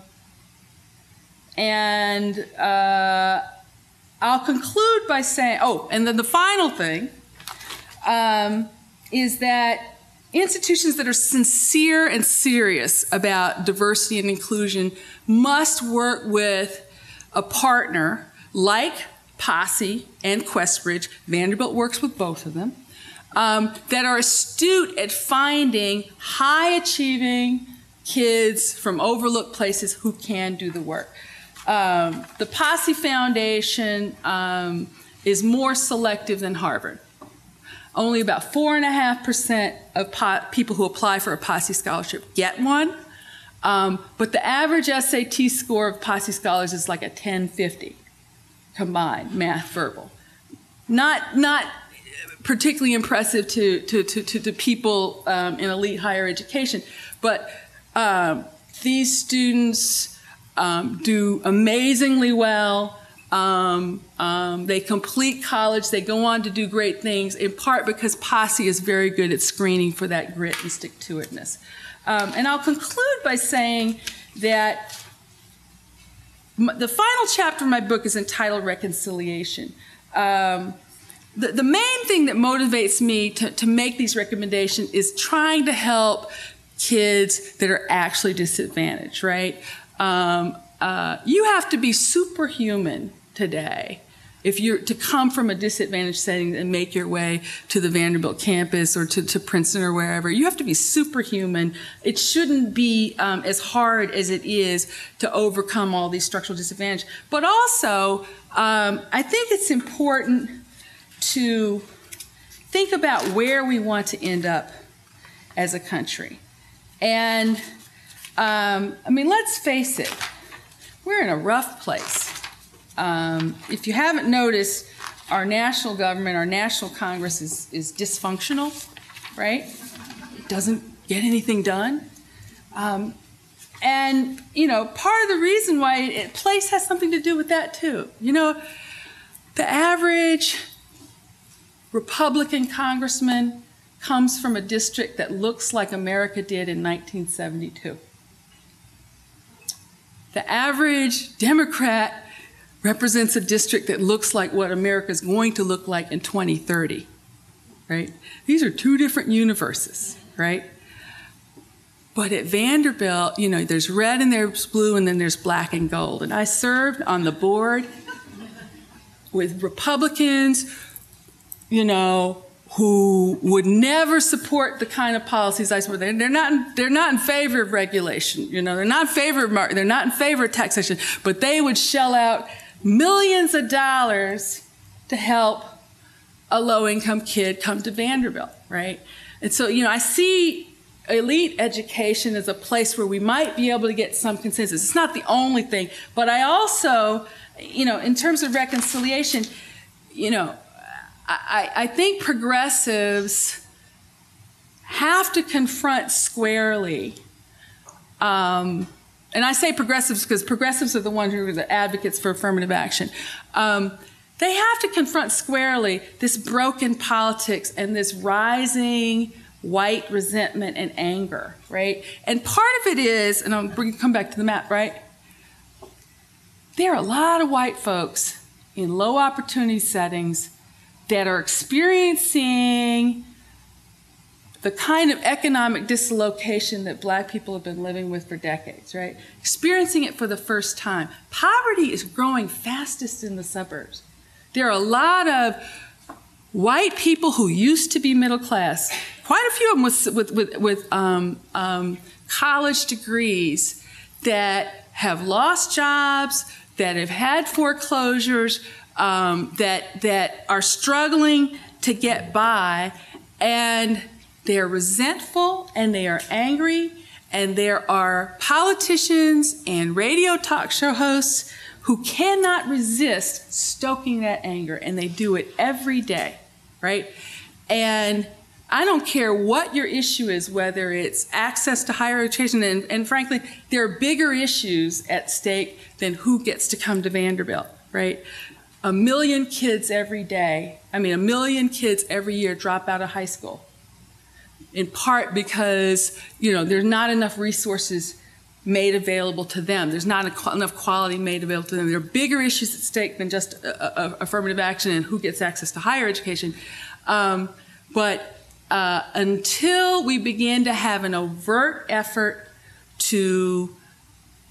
I'll conclude by saying, and then the final thing is that institutions that are sincere and serious about diversity and inclusion must work with a partner like Posse and Questbridge. Vanderbilt works with both of them. That are astute at finding high-achieving kids from overlooked places who can do the work. The Posse Foundation is more selective than Harvard. Only about 4.5% of people who apply for a Posse scholarship get one, but the average SAT score of Posse scholars is like a 1050 combined, math, verbal. Not particularly impressive to people in elite higher education, but these students do amazingly well. They complete college, they go on to do great things, in part because Posse is very good at screening for that grit and stick-to-itness. And I'll conclude by saying that the final chapter of my book is entitled Reconciliation. The main thing that motivates me to make these recommendations is trying to help kids that are actually disadvantaged, right? You have to be superhuman today if you're to come from a disadvantaged setting and make your way to the Vanderbilt campus or to Princeton or wherever. You have to be superhuman. It shouldn't be as hard as it is to overcome all these structural disadvantages. But also, I think it's important to think about where we want to end up as a country. And, let's face it, we're in a rough place. If you haven't noticed, our national government, our national Congress is dysfunctional, right? It doesn't get anything done. And, part of the reason why place has something to do with that, too. The average Republican congressman comes from a district that looks like America did in 1972. The average Democrat represents a district that looks like what America is going to look like in 2030, right? These are two different universes, right? But at Vanderbilt, there's red and there's blue and then there's black and gold. And I served on the board with Republicans, who would never support the kind of policies I support. They're not in favor of regulation. They're not in favor of market. They're not in favor of taxation. But they would shell out millions of dollars to help a low-income kid come to Vanderbilt, right? And so, I see elite education as a place where we might be able to get some consensus. It's not the only thing, but I also in terms of reconciliation, I think progressives have to confront squarely, and I say progressives because progressives are the ones who are the advocates for affirmative action. They have to confront squarely this broken politics and this rising white resentment and anger, right? And part of it is, and I'll come back to the map, right? There are a lot of white folks in low opportunity settings that are experiencing the kind of economic dislocation that black people have been living with for decades, right? Experiencing it for the first time. Poverty is growing fastest in the suburbs. There are a lot of white people who used to be middle class, quite a few of them with college degrees, that have lost jobs, that have had foreclosures, that are struggling to get by, and they're resentful and they are angry, and there are politicians and radio talk show hosts who cannot resist stoking that anger, and they do it every day, right? And I don't care what your issue is, whether it's access to higher education, and frankly, there are bigger issues at stake than who gets to come to Vanderbilt, right? 1 million kids every day, 1 million kids every year drop out of high school, in part because, there's not enough resources made available to them. There's not enough quality made available to them. There are bigger issues at stake than just affirmative action and who gets access to higher education. But until we begin to have an overt effort to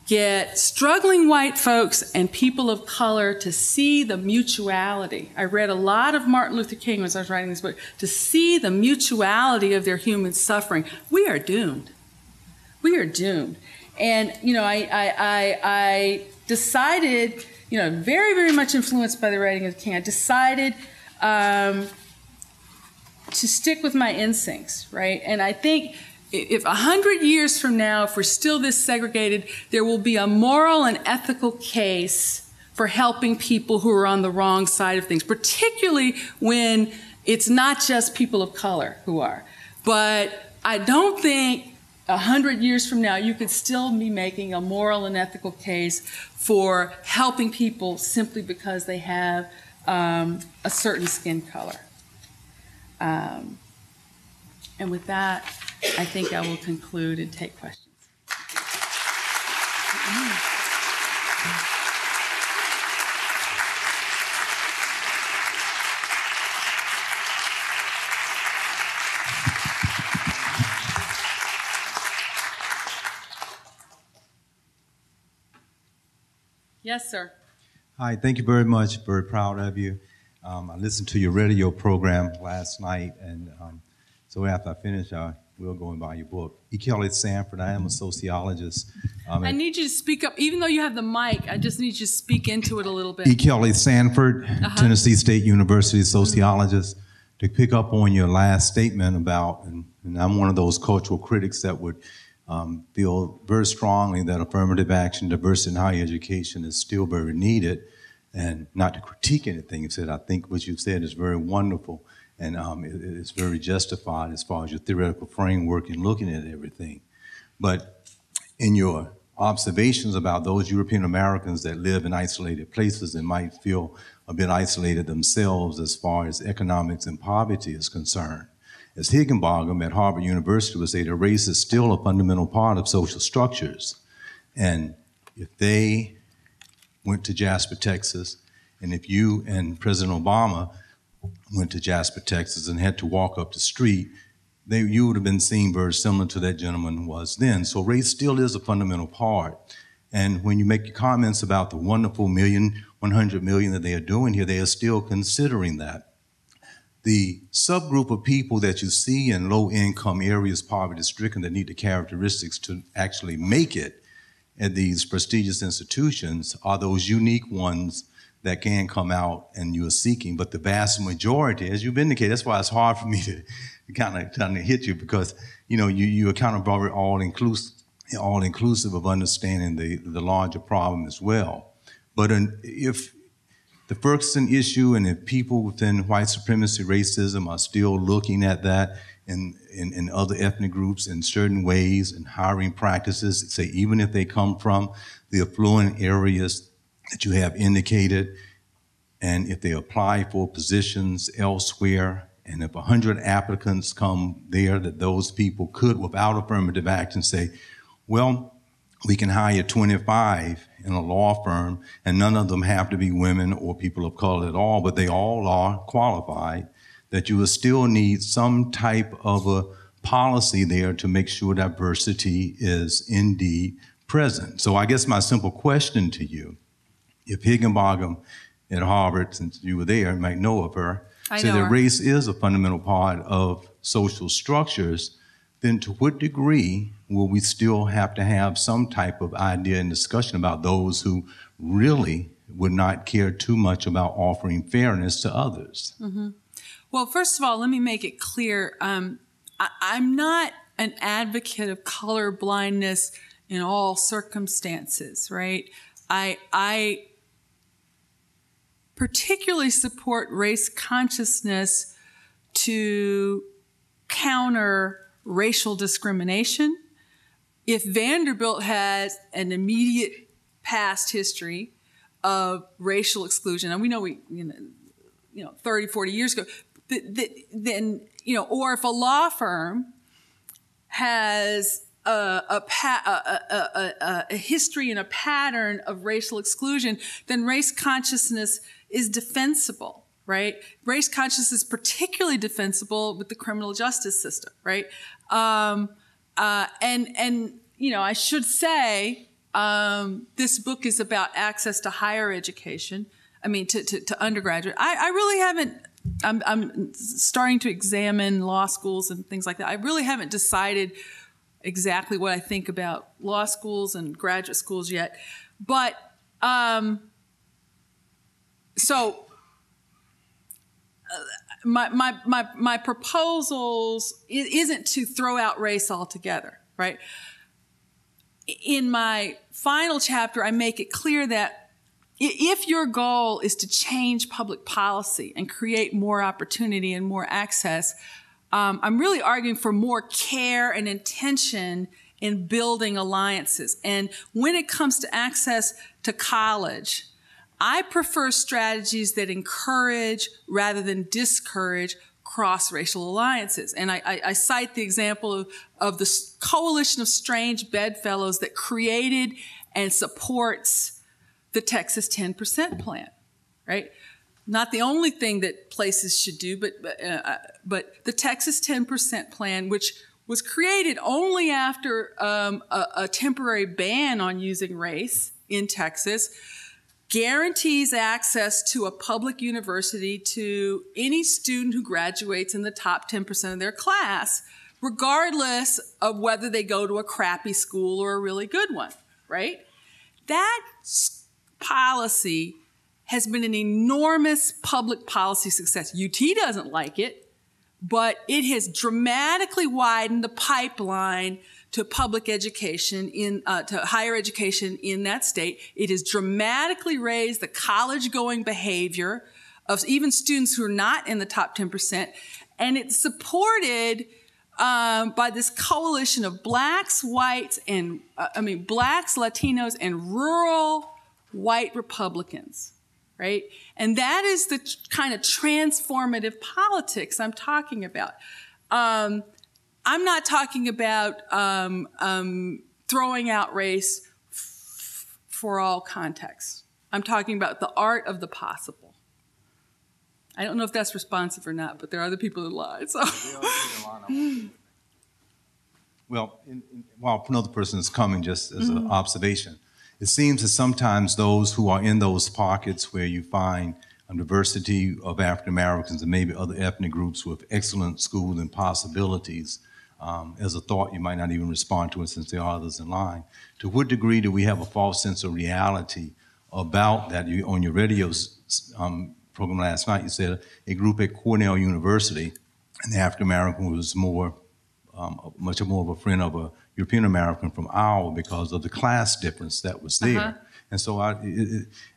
get struggling white folks and people of color to see the mutuality. I read a lot of Martin Luther King as I was writing this book, to see the mutuality of their human suffering. We are doomed. We are doomed. And, I decided, very, very much influenced by the writing of King, I decided to stick with my instincts, right? And I think if 100 years from now, if we're still this segregated, there will be a moral and ethical case for helping people who are on the wrong side of things, particularly when it's not just people of color who are. But I don't think 100 years from now, you could still be making a moral and ethical case for helping people simply because they have a certain skin color. And with that, I think I will conclude and take questions. Yes, sir. Hi, thank you very much. Very proud of you. I listened to your radio program last night, and so after I finish, I will go and buy your book. E. Kelly Sanford, I am a sociologist. I need you to speak up. Even though you have the mic, I just need you to speak into it a little bit. E. Kelly Sanford, Tennessee State University sociologist. To pick up on your last statement about, and I'm one of those cultural critics that would feel very strongly that affirmative action, diversity in higher education is still very needed, and not to critique anything you said. I think what you've said is very wonderful, and it's very justified as far as your theoretical framework and looking at everything. But in your observations about those European Americans that live in isolated places and might feel a bit isolated themselves as far as economics and poverty is concerned, as Higginbotham at Harvard University would say, the race is still a fundamental part of social structures. And if they went to Jasper, Texas, and if you and President Obama went to Jasper, Texas, and had to walk up the street, you would have been seen very similar to that gentleman was then. So race still is a fundamental part. And when you make your comments about the wonderful 100 million that they are doing here, they are still considering that. The subgroup of people that you see in low-income areas, poverty-stricken, that need the characteristics to actually make it at these prestigious institutions are those unique ones that can come out and you're seeking. But the vast majority, as you've indicated, that's why it's hard for me to kind of hit you, because you are kind of all inclusive of understanding the larger problem as well. But if the Ferguson issue and if people within white supremacy racism are still looking at that in other ethnic groups in certain ways and hiring practices, say even if they come from the affluent areas that you have indicated, and if they apply for positions elsewhere, and if 100 applicants come there, that those people could, without affirmative action, say, well, we can hire 25 in a law firm, and none of them have to be women or people of color at all, but they all are qualified, that you will still need some type of a policy there to make sure diversity is indeed present. So I guess my simple question to you, if Higginbotham at Harvard, since you were there, might know of her, say that race is a fundamental part of social structures, then to what degree will we still have to have some type of idea and discussion about those who really would not care too much about offering fairness to others? Mm-hmm. Well, first of all, let me make it clear. I'm not an advocate of color blindness in all circumstances, right? I particularly support race consciousness to counter racial discrimination. If Vanderbilt has an immediate past history of racial exclusion, and we know 30, 40 years ago, then, or if a law firm has a history and a pattern of racial exclusion, then race consciousness is defensible, right? Race consciousness is particularly defensible with the criminal justice system, right? I should say, this book is about access to higher education. I mean, to undergraduate. I really haven't, I'm starting to examine law schools and things like that. I really haven't decided exactly what I think about law schools and graduate schools yet. But, my proposals isn't to throw out race altogether, right? In my final chapter, I make it clear that if your goal is to change public policy and create more opportunity and more access, I'm really arguing for more care and intention in building alliances. And when it comes to access to college, I prefer strategies that encourage rather than discourage cross-racial alliances. And I cite the example of the coalition of strange bedfellows that created and supports the Texas 10% plan, right? Not the only thing that places should do, but the Texas 10% plan, which was created only after a temporary ban on using race in Texas, guarantees access to a public university to any student who graduates in the top 10% of their class, regardless of whether they go to a crappy school or a really good one, right? That policy has been an enormous public policy success. UT doesn't like it, but it has dramatically widened the pipeline to public education to higher education in that state. It has dramatically raised the college-going behavior of even students who are not in the top 10%. And it's supported by this coalition of blacks, whites, and blacks, Latinos, and rural white Republicans, right? And that is the kind of transformative politics I'm talking about. I'm not talking about throwing out race for all contexts. I'm talking about the art of the possible. I don't know if that's responsive or not, but there are other people that lie. So. Well, while another person is coming, just as an observation, it seems that sometimes those who are in those pockets where you find a diversity of African Americans and maybe other ethnic groups with excellent schools and possibilities, as a thought you might not even respond to it since there are others in line. To what degree do we have a false sense of reality about that? On your radio program last night, you said a group at Cornell University, and the African American was much more of a friend of a European American from Iowa because of the class difference that was there. And so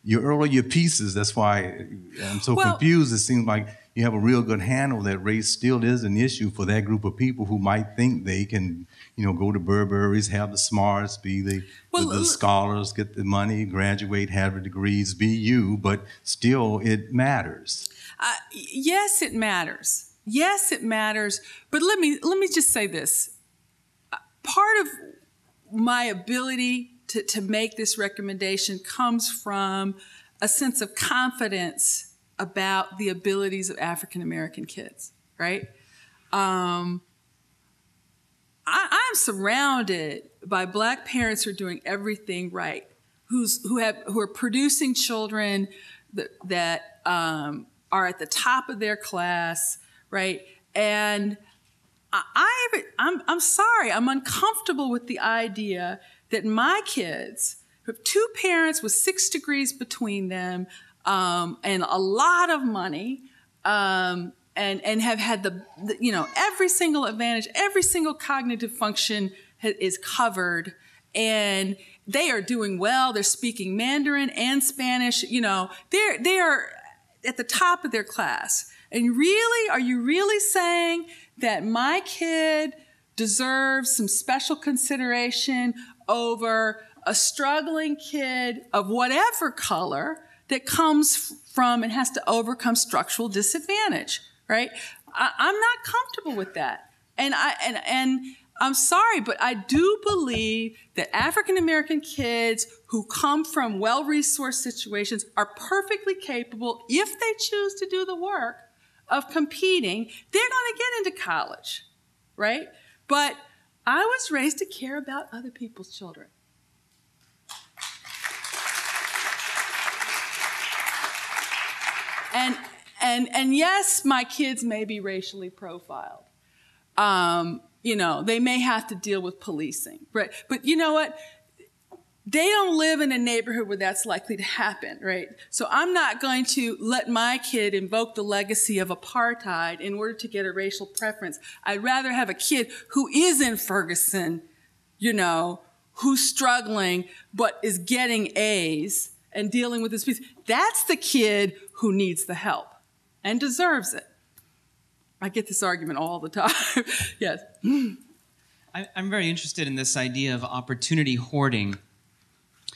your earlier pieces, that's why I'm so confused. It seems like you have a real good handle that race still is an issue for that group of people who might think they can, go to Burberry's, have the smarts, be the scholars, get the money, graduate, have the degrees, be you, but still it matters. Yes, it matters. Yes, it matters. But let me just say this. Part of my ability to make this recommendation comes from a sense of confidence about the abilities of African American kids, right? I'm surrounded by Black parents who are doing everything right, who are producing children that are at the top of their class, right? And I'm sorry, I'm uncomfortable with the idea that my kids, who have two parents with 6 degrees between them, and a lot of money, and have had every single advantage, every single cognitive function is covered, and they are doing well. They're speaking Mandarin and Spanish. They are at the top of their class. And really, are you really saying that my kid deserves some special consideration over a struggling kid of whatever color that comes from and has to overcome structural disadvantage, right? I'm not comfortable with that. And I'm sorry, but I do believe that African American kids who come from well-resourced situations are perfectly capable, if they choose to do the work, of competing. They're going to get into college, right? But I was raised to care about other people's children. And yes, my kids may be racially profiled. They may have to deal with policing, right? But you know what? They don't live in a neighborhood where that's likely to happen, right? So I'm not going to let my kid invoke the legacy of apartheid in order to get a racial preference. I'd rather have a kid who is in Ferguson, who's struggling but is getting A's and dealing with this piece. That's the kid who needs the help and deserves it. I get this argument all the time. Yes. I'm very interested in this idea of opportunity hoarding.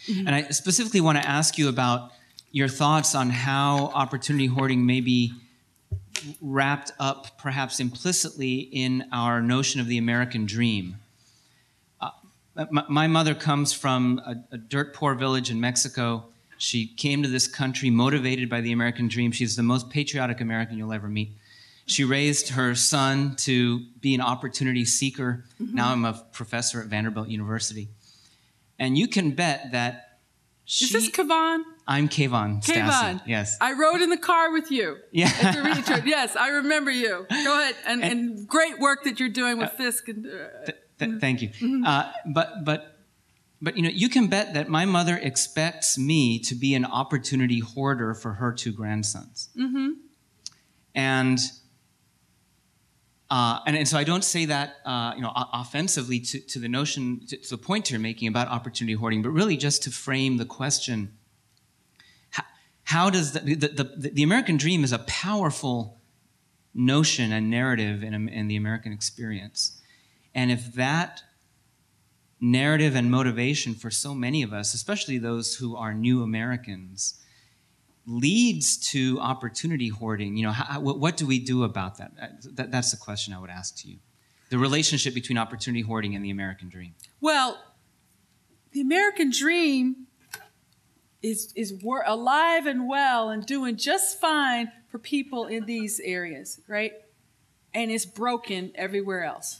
Mm-hmm. And I specifically want to ask you about your thoughts on how opportunity hoarding may be wrapped up, perhaps implicitly, in our notion of the American dream. My mother comes from a dirt poor village in Mexico. She came to this country motivated by the American dream. She's the most patriotic American you'll ever meet. She raised her son to be an opportunity seeker. Mm-hmm. Now I'm a professor at Vanderbilt University. And you can bet that she... Is this Kayvon? I'm Kayvon Stassi, yes. I rode in the car with you. Yeah. At the retreat. Yes, I remember you. Go ahead. And great work that you're doing with Fisk. Thank you. Mm-hmm. But you can bet that my mother expects me to be an opportunity hoarder for her 2 grandsons. Mm-hmm. And so I don't say that offensively to the notion, to the point you're making about opportunity hoarding, but really just to frame the question: how does the American dream is a powerful notion and narrative in the American experience, and if that narrative and motivation for so many of us, especially those who are new Americans, leads to opportunity hoarding, what do we do about that? That's the question I would ask to you. The relationship between opportunity hoarding and the American dream. Well, the American dream is alive and well and doing just fine for people in these areas, right? And it's broken everywhere else,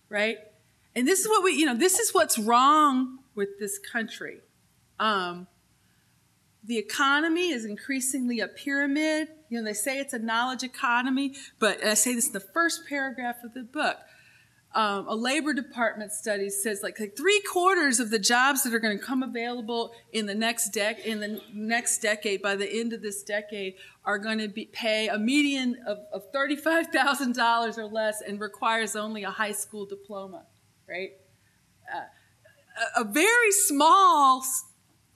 right? And this is what this is what's wrong with this country. The economy is increasingly a pyramid. They say it's a knowledge economy, but and I say this in the first paragraph of the book. A Labor Department study says like 3/4 of the jobs that are going to come available in the next decade, by the end of this decade, are going to pay a median of $35,000 or less and requires only a high school diploma, right? A very small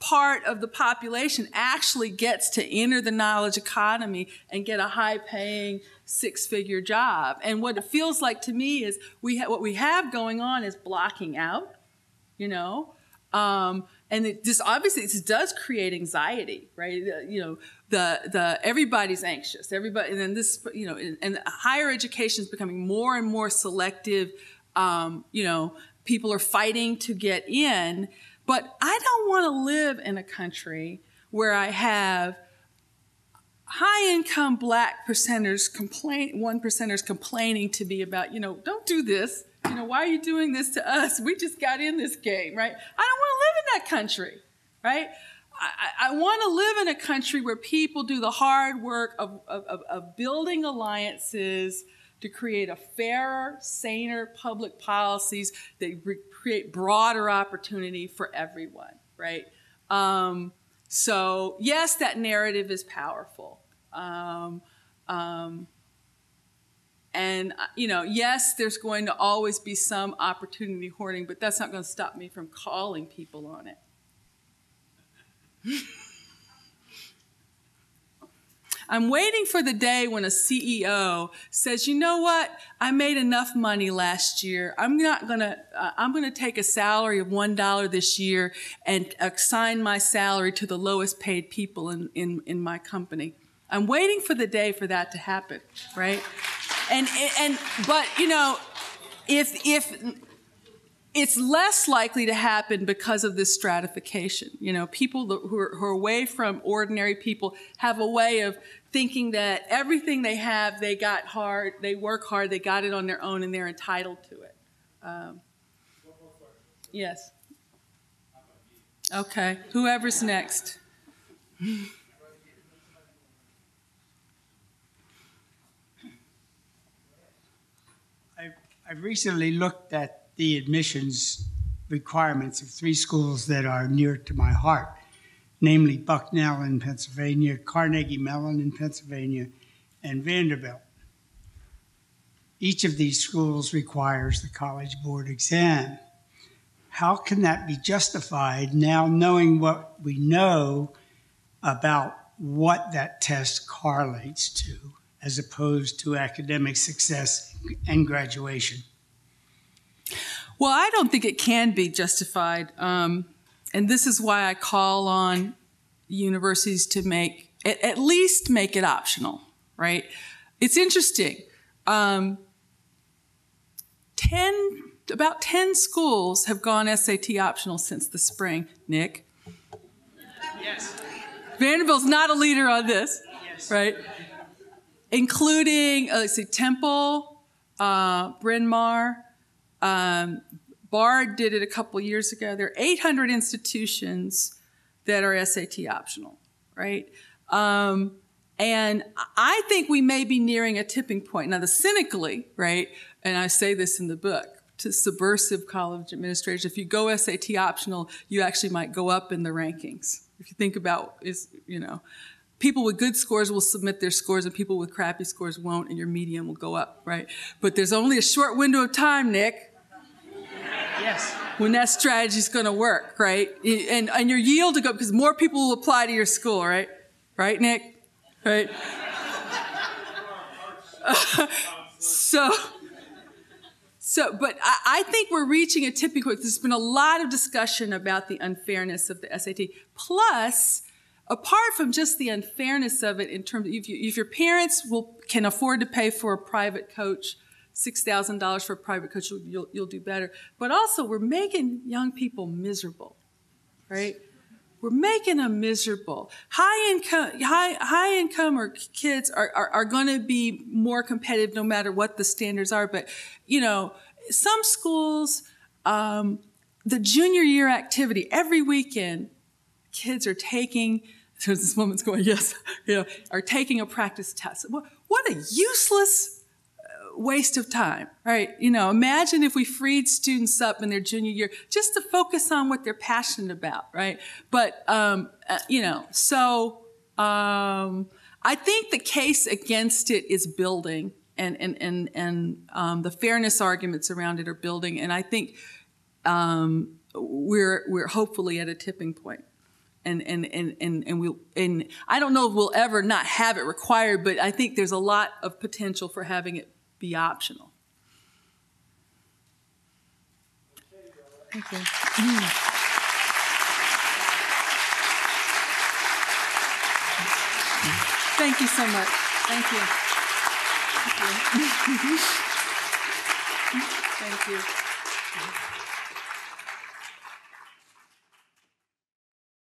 part of the population actually gets to enter the knowledge economy and get a high-paying six-figure job. And what it feels like to me is what we have going on is blocking out, you know, and obviously this does create anxiety, right? You know, everybody's anxious, everybody, and then this, you know, and higher education is becoming more and more selective. You know, people are fighting to get in. But I don't want to live in a country where I have high-income black one percenters complaining to me about, you know, don't do this. You know, why are you doing this to us? We just got in this game, right? I don't want to live in that country, right? I want to live in a country where people do the hard work of building alliances to create a fairer, saner public policies that create broader opportunity for everyone, right? So yes, that narrative is powerful. And, you know, yes, there's going to always be some opportunity hoarding, but that's not going to stop me from calling people on it. I'm waiting for the day when a CEO says, you know what, I made enough money last year. I'm going to take a salary of $1 this year and assign my salary to the lowest paid people in my company. I'm waiting for the day for that to happen, right? But you know, if it's less likely to happen because of this stratification. You know, people who are away from ordinary people have a way of thinking that everything they have, they got hard, they work hard, they got it on their own, and they're entitled to it. Yes. Okay. Whoever's next. I've recently looked at the admissions requirements of three schools that are near to my heart, namely Bucknell in Pennsylvania, Carnegie Mellon in Pennsylvania, and Vanderbilt. Each of these schools requires the College Board exam. How can that be justified now, knowing what we know about what that test correlates to, as opposed to academic success and graduation? Well, I don't think it can be justified. And this is why I call on universities to at least make it optional, right? It's interesting. About 10 schools have gone SAT optional since the spring. Nick? Yes. Vanderbilt's not a leader on this, Yes. right? Including, Temple, Bryn Mawr, Bard did it a couple years ago. There are 800 institutions that are SAT optional, right? And I think we may be nearing a tipping point. Now, cynically, right, and I say this in the book, to subversive college administrators, if you go SAT optional, you actually might go up in the rankings. If you think about, people with good scores will submit their scores and people with crappy scores won't, and your median will go up, right? But there's only a short window of time, Nick. Yes. When that strategy is going to work, right? And your yield to go, because more people will apply to your school, right? Right, Nick? Right? But I think we're reaching a tipping point. There's been a lot of discussion about the unfairness of the SAT. Plus, apart from just the unfairness of it, in terms of if your parents can afford to pay for a private coach, $6,000 for a private coach, you'll do better. But also, we're making young people miserable, right? We're making them miserable. High income or kids are going to be more competitive no matter what the standards are. But, some schools, the junior year activity, every weekend, kids are taking, there's this woman's going, yes, are taking a practice test. What a useless waste of time, right? Imagine if we freed students up in their junior year just to focus on what they're passionate about, right? But, I think the case against it is building, and the fairness arguments around it are building, and I think we're hopefully at a tipping point. And I don't know if we'll ever not have it required, but I think there's a lot of potential for having it be optional. Thank you. Thank you so much. Thank you. Thank you. Thank you.